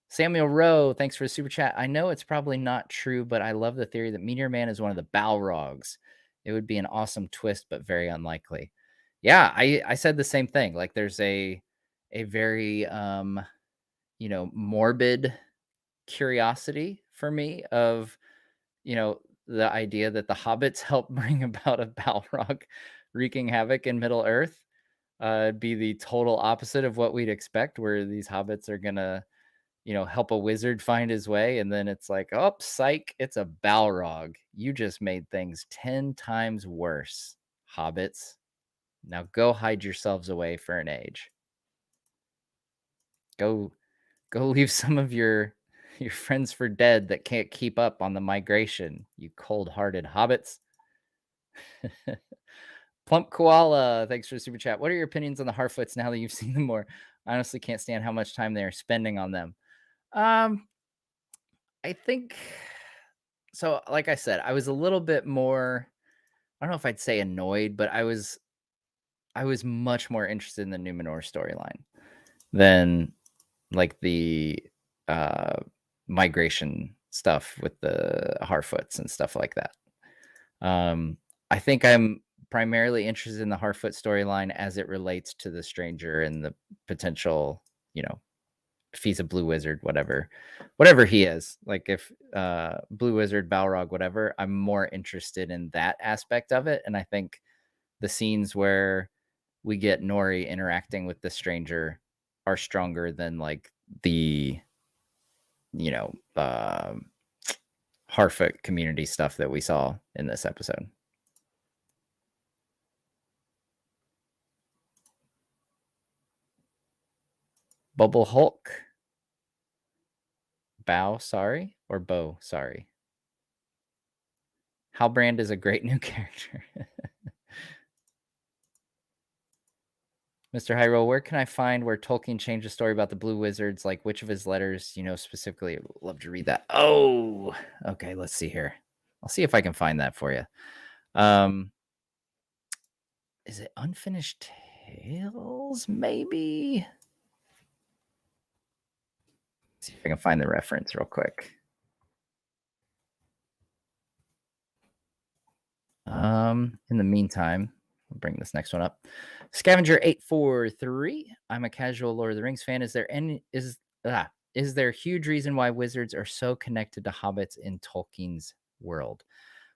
S1: Samuel Rowe, thanks for the super chat. I know it's probably not true, but I love the theory that Meteor Man is one of the Balrogs. It would be an awesome twist, but very unlikely. Yeah, I said the same thing. Like there's a very morbid curiosity for me of, the idea that the hobbits help bring about a Balrog wreaking havoc in Middle Earth. Be the total opposite of what we'd expect, where these hobbits are gonna help a wizard find his way, and then it's like, "Oh, psych, it's a Balrog. You just made things 10 times worse, hobbits. Now go hide yourselves away for an age. Go go leave some of your friends for dead that can't keep up on the migration, you cold-hearted hobbits." Plump Koala, thanks for the super chat. What are your opinions on the Harfoots now that you've seen them more? I honestly can't stand how much time they are spending on them. Um, I think so. Like I said, I was a little bit more. I don't know if I'd say annoyed, but I was much more interested in the Numenor storyline than like the uh migration stuff with the Harfoots and stuff like that. Um, I think I'm primarily interested in the Harfoot storyline as it relates to the stranger and the potential, if he's a blue wizard, whatever he is. Like if blue wizard, Balrog, whatever, I'm more interested in that aspect of it. And I think the scenes where we get Nori interacting with the stranger are stronger than like the, you know, Harfoot community stuff that we saw in this episode. Bubble Hulk. Bow, sorry, or Bo, sorry. Halbrand is a great new character. Mr. Hyrule, where can I find where Tolkien changed the story about the Blue Wizards? Like which of his letters, specifically? I'd love to read that. Oh, okay. Let's see here. I'll see if I can find that for you. Is it Unfinished Tales? Maybe. Let's see if I can find the reference real quick. In the meantime, I'll bring this next one up. Scavenger 843. I'm a casual Lord of the Rings fan. Is there huge reason why wizards are so connected to hobbits in Tolkien's world?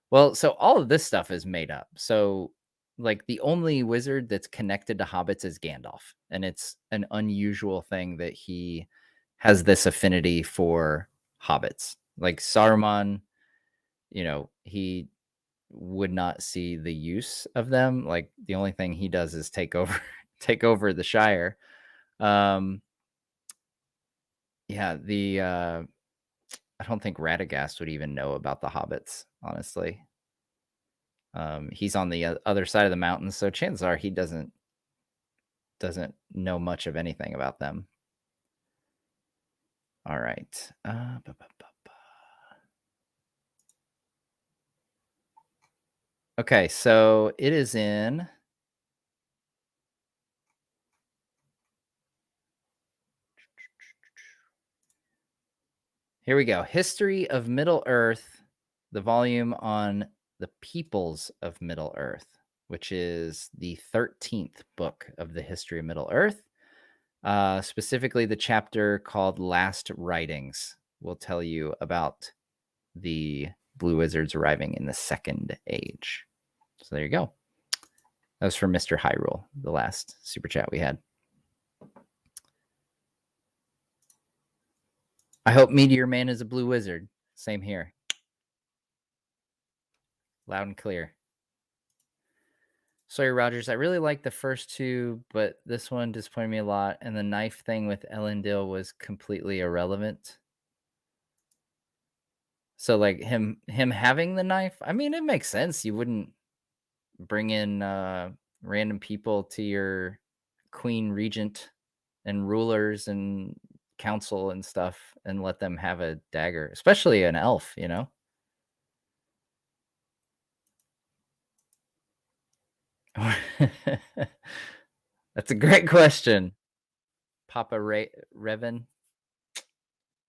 S1: Well, so all of this stuff is made up. So like the only wizard that's connected to hobbits is Gandalf, and it's an unusual thing that he has this affinity for hobbits. Like Saruman, he would not see the use of them. Like the only thing he does is take over take over the Shire. Yeah, I don't think Radagast would even know about the hobbits, honestly. He's on the other side of the mountains, so chances are he doesn't know much of anything about them. All right. Okay, so it is in here we go. History of Middle Earth, the volume on the peoples of Middle Earth, which is the 13th book of the history of Middle Earth. Specifically, the chapter called Last Writings will tell you about the Blue Wizards arriving in the Second Age. So there you go. That was from Mr. Hyrule, the last super chat we had. I hope Meteor Man is a blue wizard. Same here. Loud and clear. Sawyer Rogers, I really liked the first two, but this one disappointed me a lot. And the knife thing with Elendil was completely irrelevant. So like him having the knife, I mean, it makes sense. You wouldn't bring in random people to your queen regent and rulers and council and stuff and let them have a dagger, especially an elf, That's a great question. Papa Revan,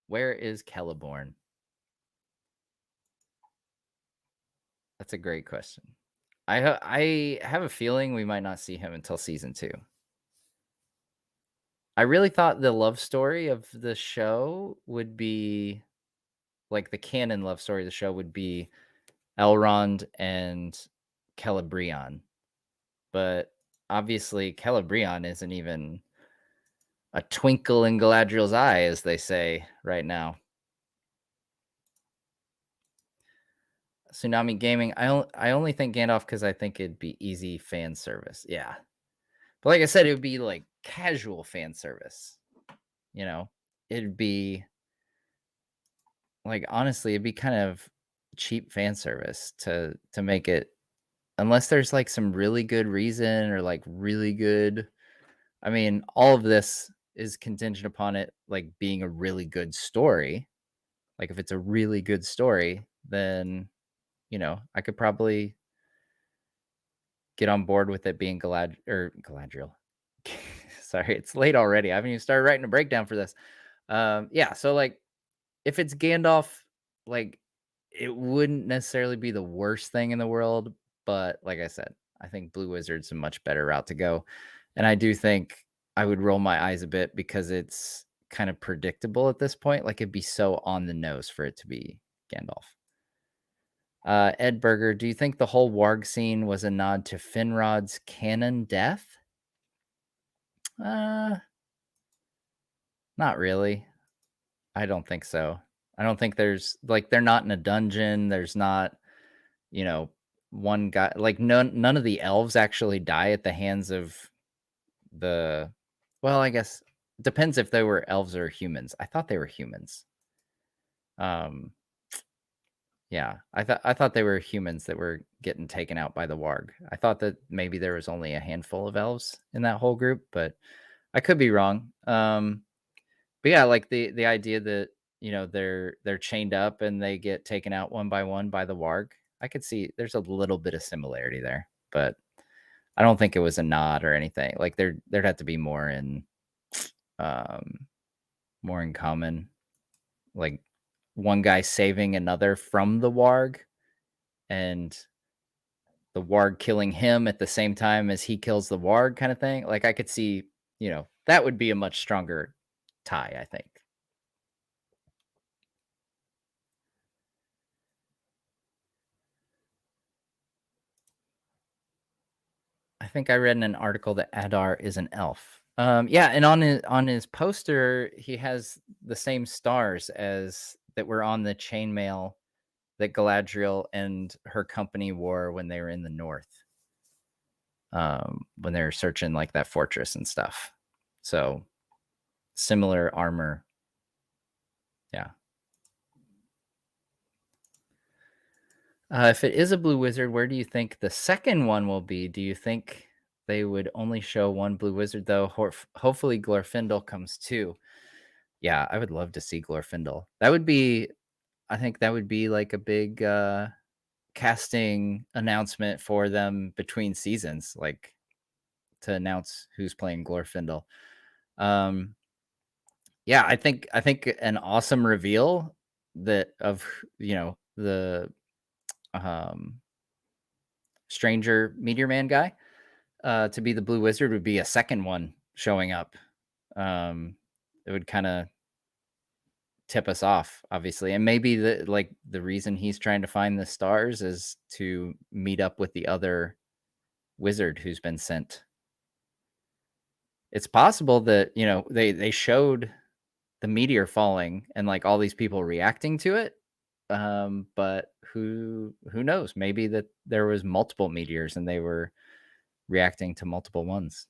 S1: where is Celeborn? That's a great question. I have a feeling we might not see him until season 2. I really thought the love story of the show would be like the canon love story of the show would be Elrond and Celebrian. But obviously Celebrian isn't even a twinkle in Galadriel's eye, as they say right now. Tsunami Gaming. I only think Gandalf because I think it'd be easy fan service. Yeah, but like I said, it would be like casual fan service. You know, it'd be like honestly, it'd be kind of cheap fan service to make it unless there's like some really good reason or like really good. I mean, all of this is contingent upon it like being a really good story. Like if it's a really good story, then I could probably get on board with it being Galadriel. Sorry, it's late already. I haven't even started writing a breakdown for this. Yeah, so like if it's Gandalf, like it wouldn't necessarily be the worst thing in the world, but like I said, I think Blue Wizard's a much better route to go. And I do think I would roll my eyes a bit because it's kind of predictable at this point. Like it'd be so on the nose for it to be Gandalf. Ed Berger, do you think the whole Warg scene was a nod to Finrod's canon death? Uh, Not really. I don't think so. I don't think there's like they're not in a dungeon. There's not, you know, one guy like none of the elves actually die at the hands of the well, I guess depends if they were elves or humans. I thought they were humans. Um Yeah, I thought they were humans that were getting taken out by the warg. I thought that maybe there was only a handful of elves in that whole group, but I could be wrong. But yeah, like the idea that they're chained up and they get taken out one by one by the warg. I could see there's a little bit of similarity there, but I don't think it was a nod or anything. Like there'd have to be um more in common, like one guy saving another from the warg and the warg killing him at the same time as he kills the warg kind of thing. Like I could see, that would be a much stronger tie, I think. I think I read in an article that Adar is an elf. Yeah, and on his poster, he has the same stars as that were on the chainmail that Galadriel and her company wore when they were in the north. When they were searching like that fortress and stuff. So similar armor. Yeah. If it is a blue wizard, where do you think the second one will be? Do you think they would only show one blue wizard though? Hopefully Glorfindel comes too. Yeah, I would love to see Glorfindel. I think that would be like a big casting announcement for them between seasons, like to announce who's playing Glorfindel. Um, yeah, I think an awesome reveal that of the um stranger meteor man guy to be the blue wizard would be a second one showing up. It would kind of tip us off, obviously, and maybe the reason he's trying to find the stars is to meet up with the other wizard who's been sent. It's possible that they showed the meteor falling and like all these people reacting to it. But who knows? Maybe that there was multiple meteors and they were reacting to multiple ones.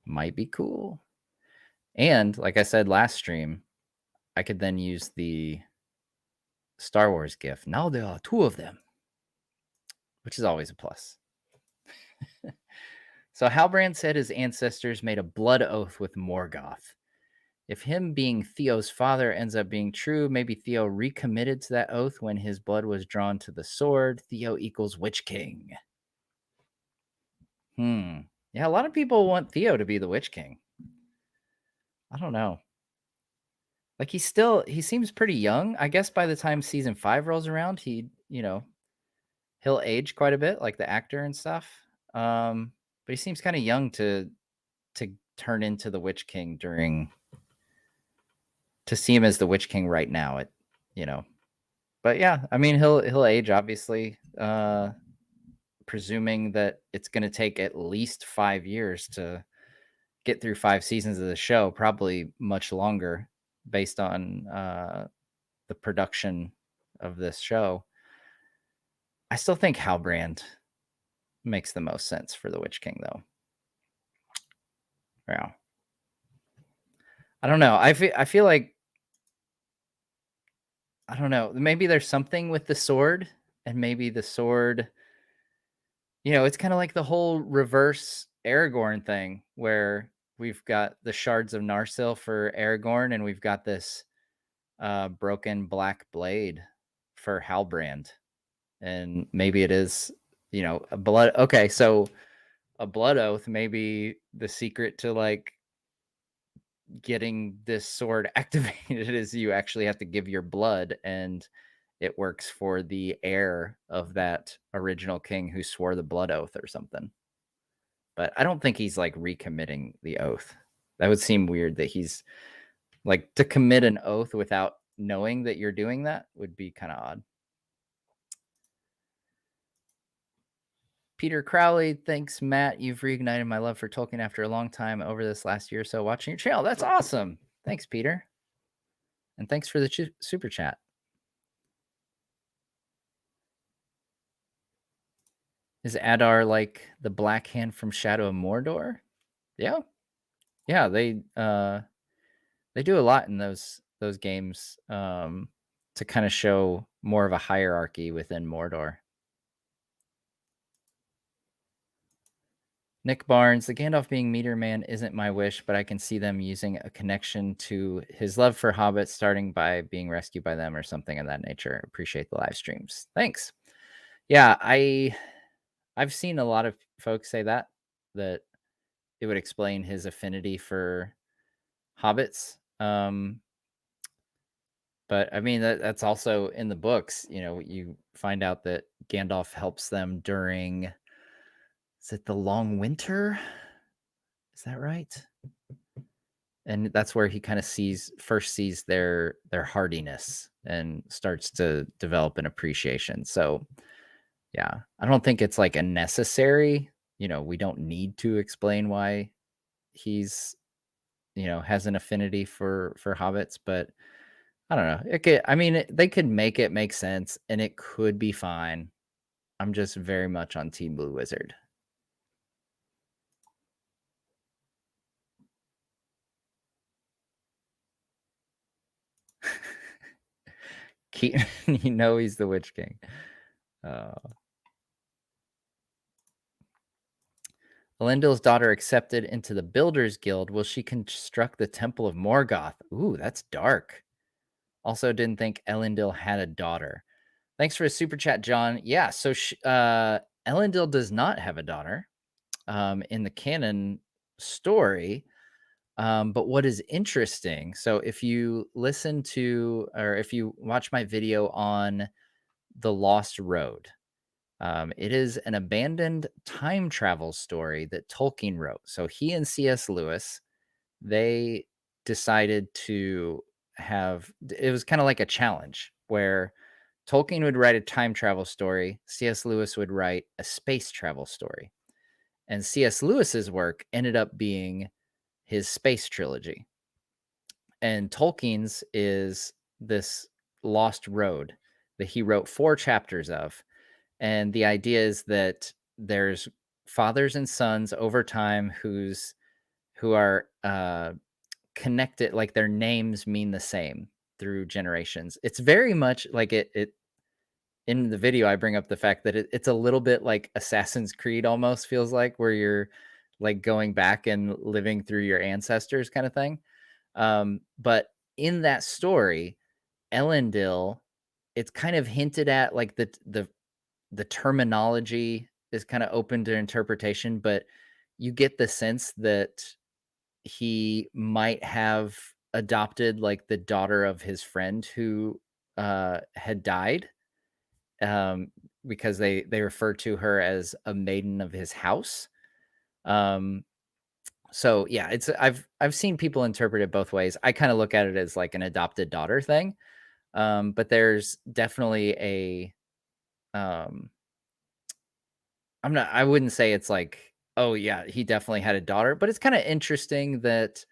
S1: Might be cool. And like I said last stream, I could then use the Star Wars gif. Now there are two of them, which is always a plus. So Halbrand said his ancestors made a blood oath with Morgoth. If him being Theo's father ends up being true, maybe Theo recommitted to that oath when his blood was drawn to the sword. Theo equals Witch King. Yeah, a lot of people want Theo to be the Witch King. I don't know. Like he seems pretty young. I guess by the time season 5 rolls around, he'll age quite a bit, like the actor and stuff. But he seems kind of young to turn into the Witch King to see him as the Witch King right now. But yeah, I mean he'll age obviously. Presuming that it's going to take at least 5 years to get through 5 seasons of the show, probably much longer based on the production of this show. I still think Halbrand makes the most sense for the Witch King, though. Yeah. I don't know. I feel like I don't know. Maybe there's something with the sword, and maybe the sword, it's kind of like the whole reverse Aragorn thing, where we've got the shards of Narsil for Aragorn, and we've got this broken black blade for Halbrand. And maybe it is, a blood. Okay, so a blood oath, maybe the secret to like getting this sword activated is you actually have to give your blood, and it works for the heir of that original king who swore the blood oath or something. But I don't think he's like recommitting the oath. That would seem weird that he's like to commit an oath without knowing that you're doing that would be kind of odd. Peter Crowley, thanks, Matt. You've reignited my love for Tolkien after a long time over this last year or so watching your channel. That's awesome. Thanks, Peter. And thanks for the super chat. Is Adar like the Black Hand from Shadow of Mordor? Yeah. Yeah, they do a lot in those games to kind of show more of a hierarchy within Mordor. Nick Barnes, the Gandalf being Meteor Man isn't my wish, but I can see them using a connection to his love for hobbits, starting by being rescued by them or something of that nature. Appreciate the live streams. Thanks. Yeah, I've seen a lot of folks say that it would explain his affinity for hobbits. But I mean, that's also in the books. You find out that Gandalf helps them during, is it the Long Winter? Is that right? And that's where he kind of first sees their hardiness and starts to develop an appreciation. So yeah, I don't think it's like a necessary, we don't need to explain why he's, has an affinity for hobbits, but I don't know. They could make it make sense and it could be fine. I'm just very much on Team Blue Wizard. Keaton, he's the Witch King. Elendil's daughter accepted into the Builders Guild. Will she construct the Temple of Morgoth? Ooh, that's dark. Also, didn't think Elendil had a daughter. Thanks for a super chat, John. Yeah, so Elendil does not have a daughter in the canon story. But what is interesting, so if you listen to, or if you watch my video on The Lost Road, it is an abandoned time travel story that Tolkien wrote. So he and C.S. Lewis, they decided to it was kind of like a challenge where Tolkien would write a time travel story, C.S. Lewis would write a space travel story. And C.S. Lewis's work ended up being his space trilogy. And Tolkien's is this Lost Road that he wrote 4 chapters of. And the idea is that there's fathers and sons over time who are connected, like their names mean the same through generations. It's very much like it in the video. I bring up the fact that it's a little bit like Assassin's Creed almost feels like, where you're like going back and living through your ancestors kind of thing. But in that story, Elendil, it's kind of hinted at, like the terminology is kind of open to interpretation, but you get the sense that he might have adopted like the daughter of his friend who had died, because they refer to her as a maiden of his house. So yeah, I've seen people interpret it both ways. I kind of look at it as like an adopted daughter thing. But there's definitely a I wouldn't say it's like Oh yeah, he definitely had a daughter, but it's kind of interesting that,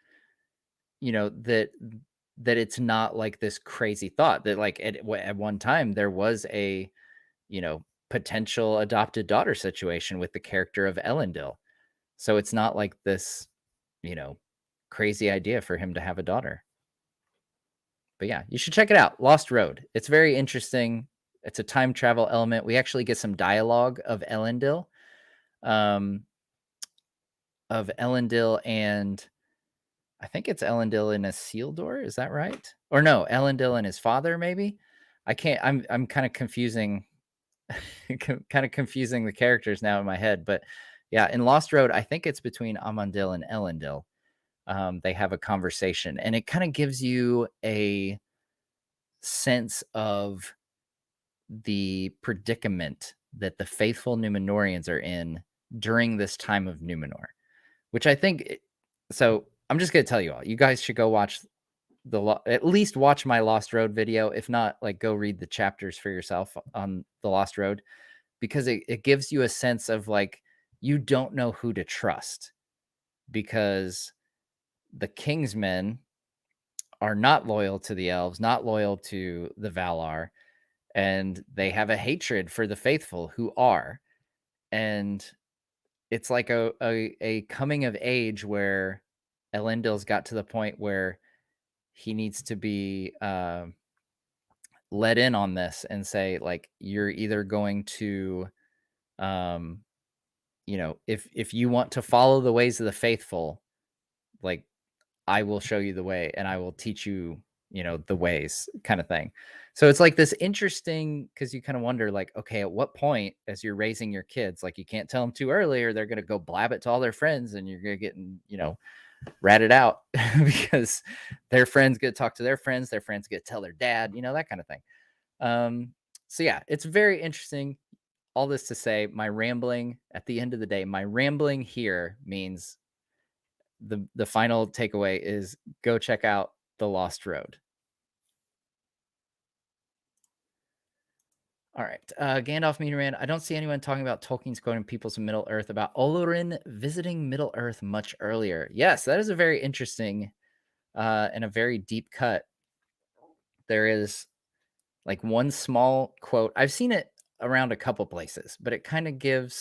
S1: you know, that it's not like this crazy thought that like at one time there was a, you know, potential adopted daughter situation with the character of Elendil. So it's not like this, you know, crazy idea for him to have a daughter. But yeah, you should check it out. Lost Road. It's very interesting. It's a time travel element. We actually get some dialogue um, of Elendil, and I think it's Elendil and Isildur. Is that right? Or no, Elendil and his father, maybe. I can't. I'm kind of confusing, kind of confusing the characters now in my head. But yeah, in Lost Road, I think it's between Amandil and Elendil. They have a conversation, and it kind of gives you a sense of the predicament that the faithful Numenorians are in during this time of Numenor, which I think. So I'm just gonna tell you all. You guys should go watch at least watch my Lost Road video. If not, like go read the chapters for yourself on the Lost Road, because it gives you a sense of like you don't know who to trust because the Kingsmen are not loyal to the elves, not loyal to the Valar, and they have a hatred for the faithful who are. And it's like a coming of age where Elendil's got to the point where he needs to be let in on this and say like you're either going to um you know, if you want to follow the ways of the faithful, like I will show you the way and I will teach you, you know, the ways kind of thing. So it's like this interesting because you kind of wonder, like, okay, at what point as you're raising your kids, like you can't tell them too early or they're going to go blab it to all their friends and you're going to get, you know, ratted out because their friends get to talk to their friends get to tell their dad, you know, that kind of thing. Um, so yeah, it's very interesting. All this to say, my rambling at the end of the day, my rambling here means the final takeaway is go check out The Lost Road. All right. Gandalf Meteorman. I don't see anyone talking about Tolkien's quoting peoples of Middle Earth about Olorin visiting Middle Earth much earlier. Yes, that is a very interesting and a very deep cut. There is like one small quote. I've seen it around a couple places, but it kind of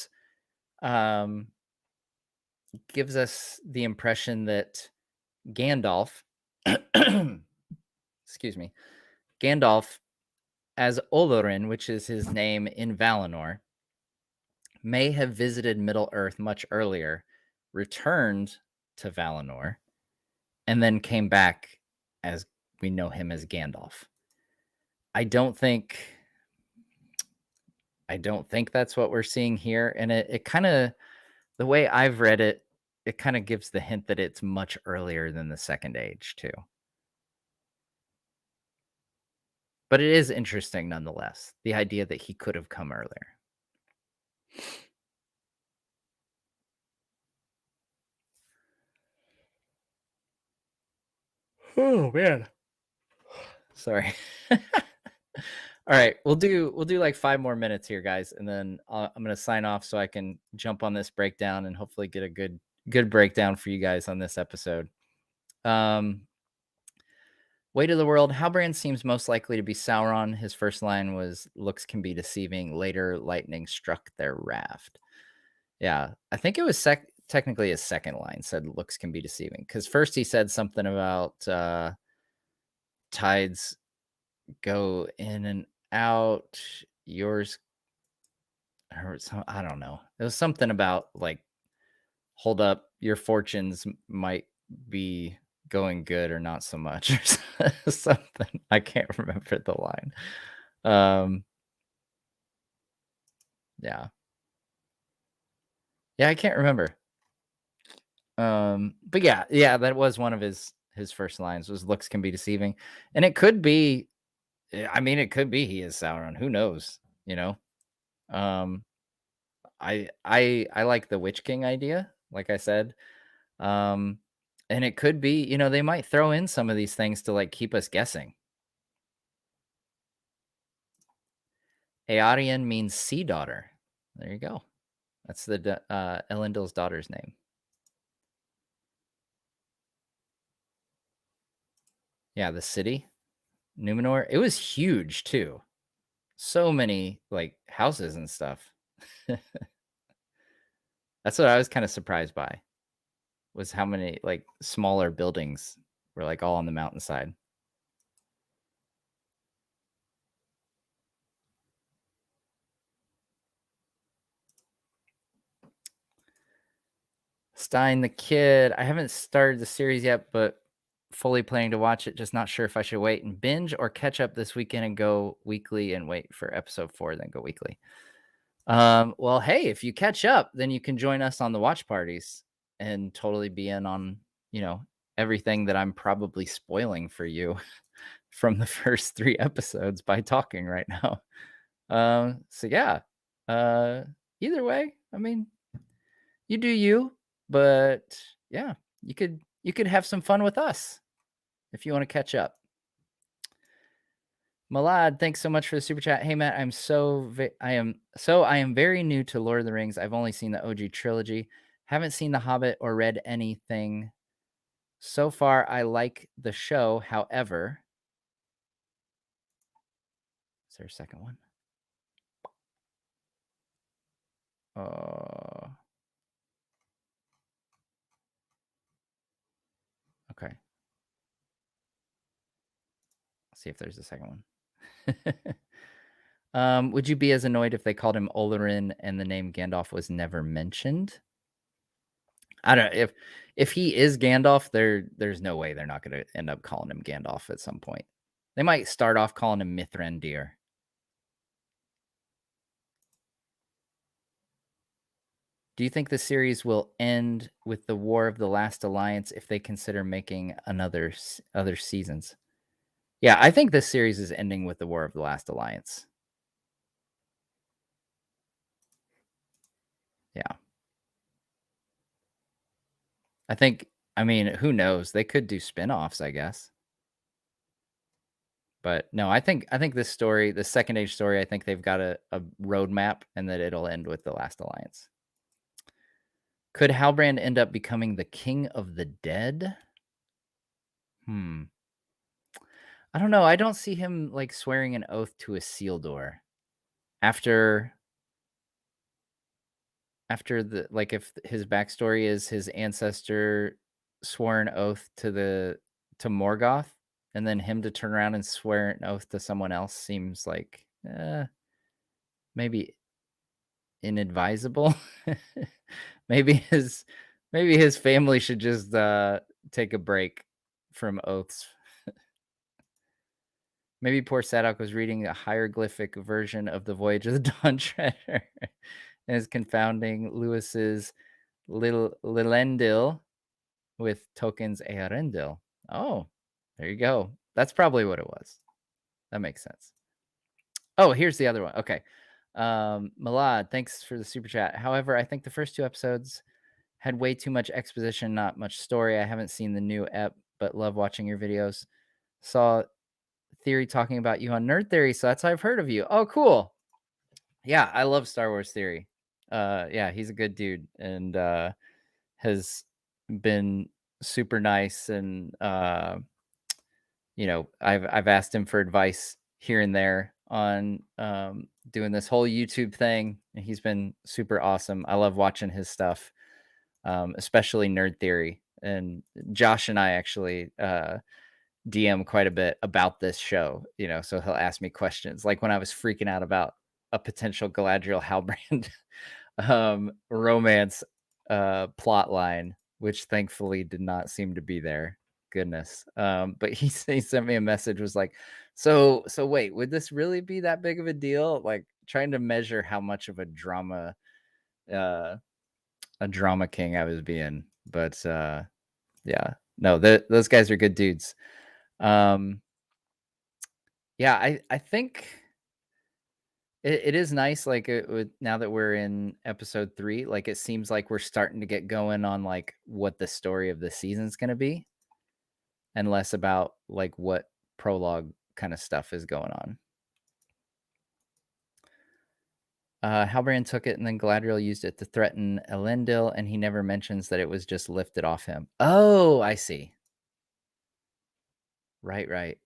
S1: um, gives us the impression that Gandalf, excuse me, Gandalf as Olorin, which is his name in Valinor, may have visited Middle Earth much earlier, returned to Valinor, and then came back as we know him as Gandalf. I don't think that's what we're seeing here. And it kind of the way I've read it, it kind of gives the hint that it's much earlier than the Second Age, too. But it is interesting nonetheless, the idea that he could have come earlier. Oh man. Sorry. All right, we'll do like 5 more minutes here, guys, and then I'm gonna sign off so I can jump on this breakdown and hopefully get a good breakdown for you guys on this episode. Um, Weight of the World. Halbrand seems most likely to be Sauron. His first line was "Looks can be deceiving." Later, lightning struck their raft. Yeah, I think it was technically his second line said "Looks can be deceiving" because first he said something about tides go in and out. Yours or some, I don't know. It was something about like, hold up, your fortunes might be going good or not so much or something. I can't remember the line. Um, yeah. Yeah, I can't remember. But yeah, that was one of his first lines was looks can be deceiving. And it could be I mean, it could be he is Sauron. Who knows? You know? Um, I like the Witch King idea, like I said. Um, and it could be, you know, they might throw in some of these things to like keep us guessing. Earian means sea daughter. There you go. That's the Elendil's daughter's name. Yeah, the city, Numenor. It was huge too. So many like houses and stuff. That's what I was kind of surprised by, was how many like smaller buildings were like all on the mountainside. Stein the Kid. I haven't started the series yet, but fully planning to watch it. Just not sure if I should wait and binge or catch up this weekend and go weekly and wait for episode 4, then go weekly. Well, hey, if you catch up, then you can join us on the watch parties and totally be in on, everything that I'm probably spoiling for you from the first 3 episodes by talking right now. So yeah. Uh, Either way, I mean, you do you, but yeah, you could have some fun with us if you want to catch up. Malad, thanks so much for the super chat. Hey Matt, I am very new to Lord of the Rings. I've only seen the OG trilogy. Haven't seen The Hobbit or read anything. So far, I like the show. However, is there a second one? Okay. Let's see if there's a second one. Would you be as annoyed if they called him Olorin and the name Gandalf was never mentioned? I don't know if he is Gandalf, there's no way they're not going to end up calling him Gandalf at some point. They might start off calling him Mithrandir. Do you think the series will end with the War of the Last Alliance if they consider making other seasons? Yeah, I think this series is ending with the War of the Last Alliance. Yeah. I mean, who knows? They could do spin-offs, I guess. But no, I think this story, the Second Age story, I think they've got a roadmap and that it'll end with the Last Alliance. Could Halbrand end up becoming the king of the dead? I don't know. I don't see him like swearing an oath to Isildur after the like if his backstory is his ancestor swore an oath to Morgoth, and then him to turn around and swear an oath to someone else seems like maybe inadvisable. maybe his family should just take a break from oaths. Maybe poor Sadok was reading a hieroglyphic version of the Voyage of the Dawn Treader and is confounding Lewis's little Lilendil with Tolkien's Earendil. Oh, there you go. That's probably what it was. That makes sense. Oh, here's the other one. Okay. Malad, thanks for the super chat. However, I think the first 2 episodes had way too much exposition, not much story. I haven't seen the new ep, but love watching your videos. Saw Theory talking about you on Nerd Theory, so that's how I've heard of you. Oh, cool. Yeah, I love Star Wars Theory. Yeah, he's a good dude and has been super nice, and I've asked him for advice here and there on doing this whole YouTube thing, and he's been super awesome. I love watching his stuff, especially Nerd Theory. And Josh and I actually DM quite a bit about this show, so he'll ask me questions. Like when I was freaking out about a potential Galadriel Halbrand romance plot line, which thankfully did not seem to be there. Goodness. But he sent me a message, was like, so wait, would this really be that big of a deal? Like trying to measure how much of a drama king I was being. But yeah, no, those guys are good dudes. Yeah, I think it is nice, like, now that we're in episode 3, like, it seems like we're starting to get going on, like, what the story of the season's gonna be, and less about, like, what prologue kinda stuff is going on. Halbrand took it, and then Galadriel used it to threaten Elendil, and he never mentions that it was just lifted off him. Oh, I see. Right, right.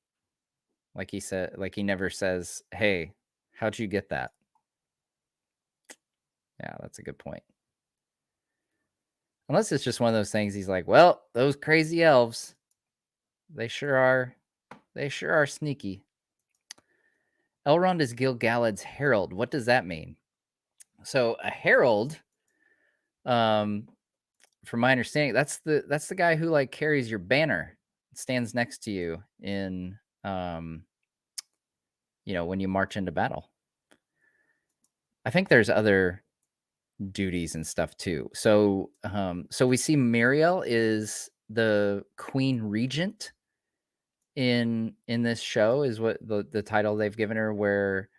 S1: Like he said, like he never says, "Hey, how'd you get that?" Yeah, that's a good point. Unless it's just one of those things he's like, "Well, those crazy elves, they sure are sneaky." Elrond is Gil-galad's herald. What does that mean? So a herald, um, from my understanding, that's the guy who like carries your banner, stands next to you in when you march into battle. I think there's other duties and stuff too. So we see Miriel is the Queen Regent in this show, is what the title they've given her, where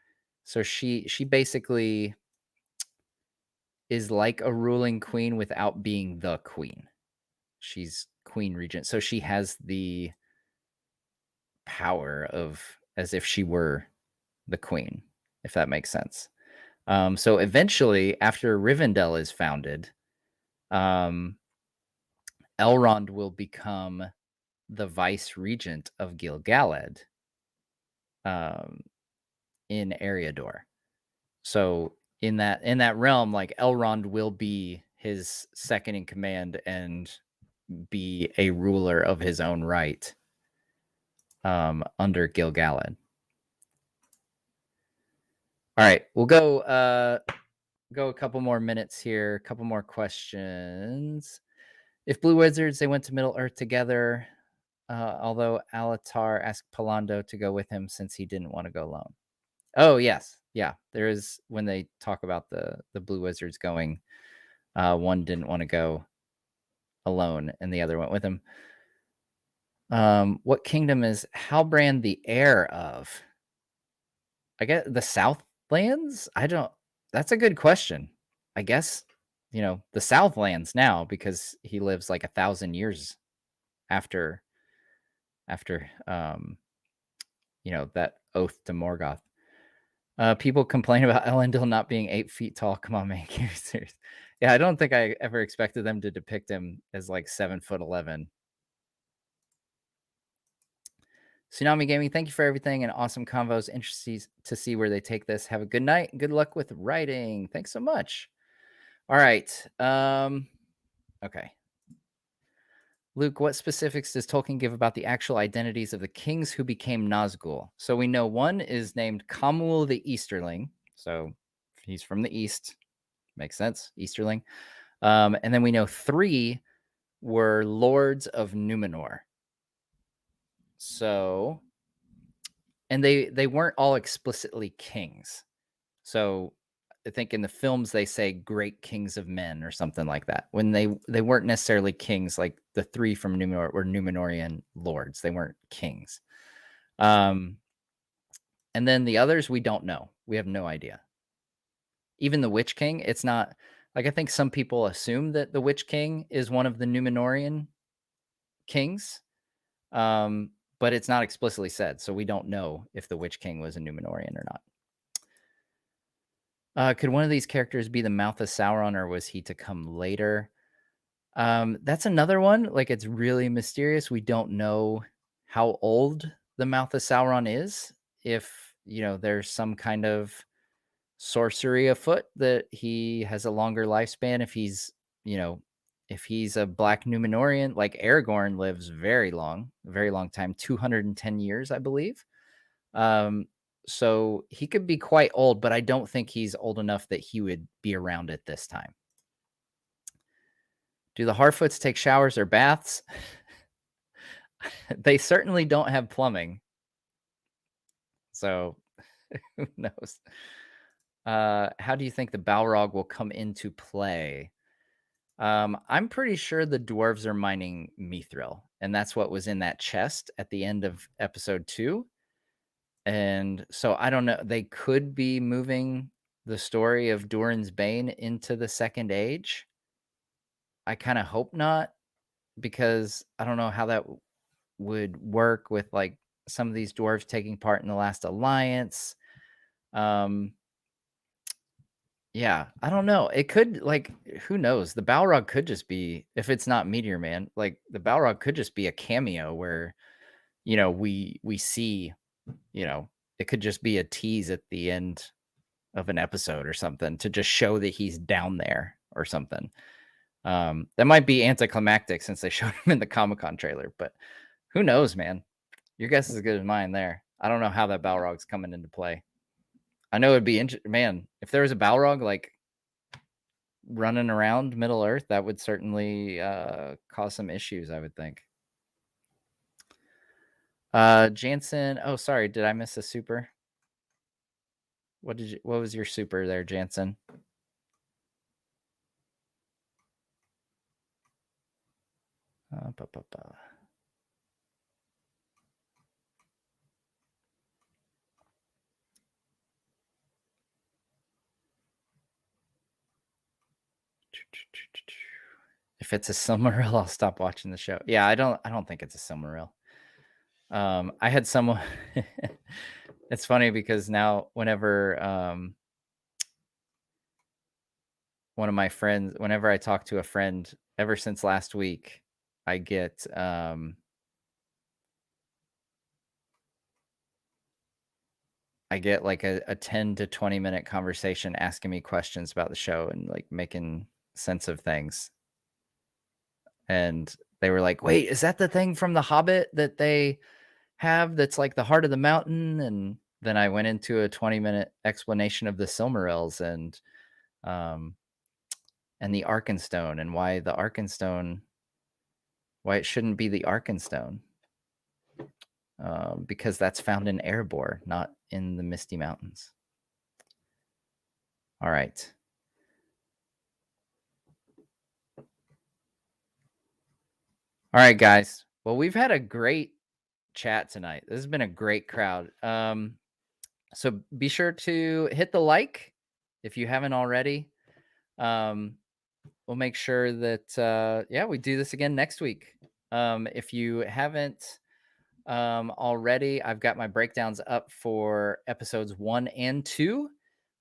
S1: so she basically is like a ruling queen without being the queen. She's Queen Regent. So she has the power of as if she were the queen, if that makes sense. So eventually, after Rivendell is founded, um, Elrond will become the vice regent of Gil-galad, um, in Eriador. So in that realm, like Elrond will be his second in command and be a ruler of his own right, under Gil-galad. All right, we'll go a couple more minutes here, a couple more questions. If Blue Wizards, they went to Middle Earth together, although Alatar asked Palando to go with him since he didn't want to go alone. Oh, yes. Yeah, there is, when they talk about the Blue Wizards going, one didn't want to go alone and the other went with him. What kingdom is Halbrand the heir of? I guess the Southlands? That's a good question. I guess, the Southlands now, because he lives like 1,000 years after that oath to Morgoth. People complain about Elendil not being 8 feet tall. Come on, man, get serious. Yeah, I don't think I ever expected them to depict him as like 7'11". Tsunami Gaming, thank you for everything and awesome convos. Interesting to see where they take this. Have a good night. Good luck with writing. Thanks so much. All right. Okay. Luke, what specifics does Tolkien give about the actual identities of the kings who became Nazgul? So we know one is named Kamul the Easterling. So he's from the east. Makes sense. Easterling. And then we know 3 were lords of Numenor. So, and they weren't all explicitly kings. So I think in the films they say great kings of men or something like that. When they weren't necessarily kings, like the 3 from Numenor were Numenorian lords. They weren't kings. And then the others we don't know. We have no idea. Even the Witch King, it's not like, I think some people assume that the Witch King is one of the Numenorian kings. But it's not explicitly said, so we don't know if the Witch King was a Numenorian or not. Could one of these characters be the mouth of Sauron, or was he to come later? That's another one. Like, it's really mysterious. We don't know how old the mouth of Sauron is. If there's some kind of sorcery afoot that he has a longer lifespan. If he's a black Numenorian, like Aragorn lives very long time, 210 years, I believe. So he could be quite old, but I don't think he's old enough that he would be around at this time. Do the Harfoots take showers or baths? They certainly don't have plumbing. So who knows? How do you think the Balrog will come into play? I'm pretty sure the dwarves are mining mithril, and that's what was in that chest at the end of episode 2. And so I don't know. They could be moving the story of Durin's Bane into the Second Age. I kind of hope not, because I don't know how that would work with like some of these dwarves taking part in the Last Alliance. Yeah, I don't know. It could like who knows? The Balrog could just be if it's not Meteor Man, like the Balrog could just be a cameo where, we see, it could just be a tease at the end of an episode or something to just show that he's down there or something. That might be anticlimactic since they showed him in the Comic-Con trailer, but who knows, man? Your guess is as good as mine there. I don't know how that Balrog's coming into play. I know it'd be man, if there was a Balrog like running around Middle Earth, that would certainly cause some issues, I would think. Jansen, oh sorry, did I miss a super? What was your super there, Jansen? Ba, ba, ba. If it's a Silmaril, I'll stop watching the show. Yeah, I don't think it's a Silmaril. I had someone it's funny because now whenever one of my friends whenever I talk to a friend ever since last week, I get like a 10 to 20-minute conversation asking me questions about the show and like making sense of things. And they were like, "Wait, is that the thing from The Hobbit that they have that's like the heart of the mountain?" And then I went into a 20-minute explanation of the Silmarils um and the Arkenstone and why it shouldn't be the Arkenstone. Because that's found in Erebor, not in the Misty Mountains. All right. All right, guys. Well, we've had a great chat tonight. This has been a great crowd. So be sure to hit the like if you haven't already. We'll make sure that we do this again next week. If you haven't already, I've got my breakdowns up for episodes 1 and 2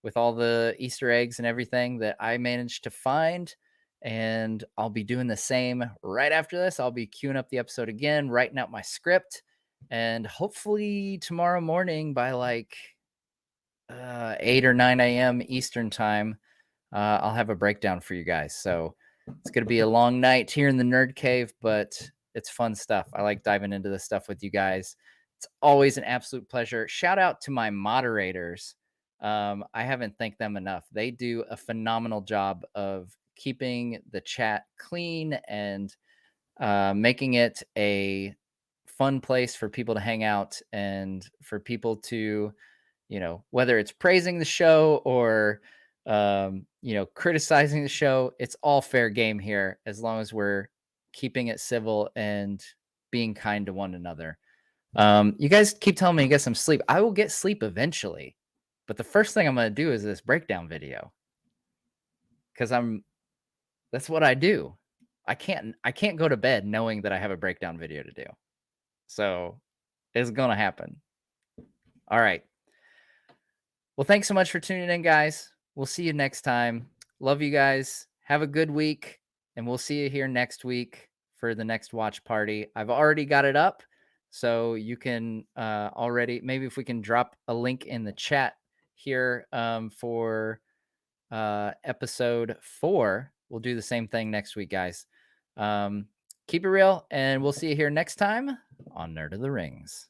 S1: with all the Easter eggs and everything that I managed to find. And I'll be doing the same right after this. I'll be queuing up the episode again, writing out my script, and hopefully tomorrow morning by like 8 or 9 a.m. Eastern time, I'll have a breakdown for you guys. So it's going to be a long night here in the Nerd Cave, but it's fun stuff. I like diving into this stuff with you guys. It's always an absolute pleasure. Shout out to my moderators. I haven't thanked them enough. They do a phenomenal job of keeping the chat clean and making it a fun place for people to hang out and for people to, whether it's praising the show or criticizing the show, it's all fair game here as long as we're keeping it civil and being kind to one another. You guys keep telling me to get some sleep. I will get sleep eventually, but the first thing I'm going to do is this breakdown video because that's what I do. I can't go to bed knowing that I have a breakdown video to do. So it's going to happen. All right. Well, thanks so much for tuning in, guys. We'll see you next time. Love you guys. Have a good week, and we'll see you here next week for the next watch party. I've already got it up, so you can already maybe if we can drop a link in the chat here for episode 4. We'll do the same thing next week, guys. Keep it real, and we'll see you here next time on Nerd of the Rings.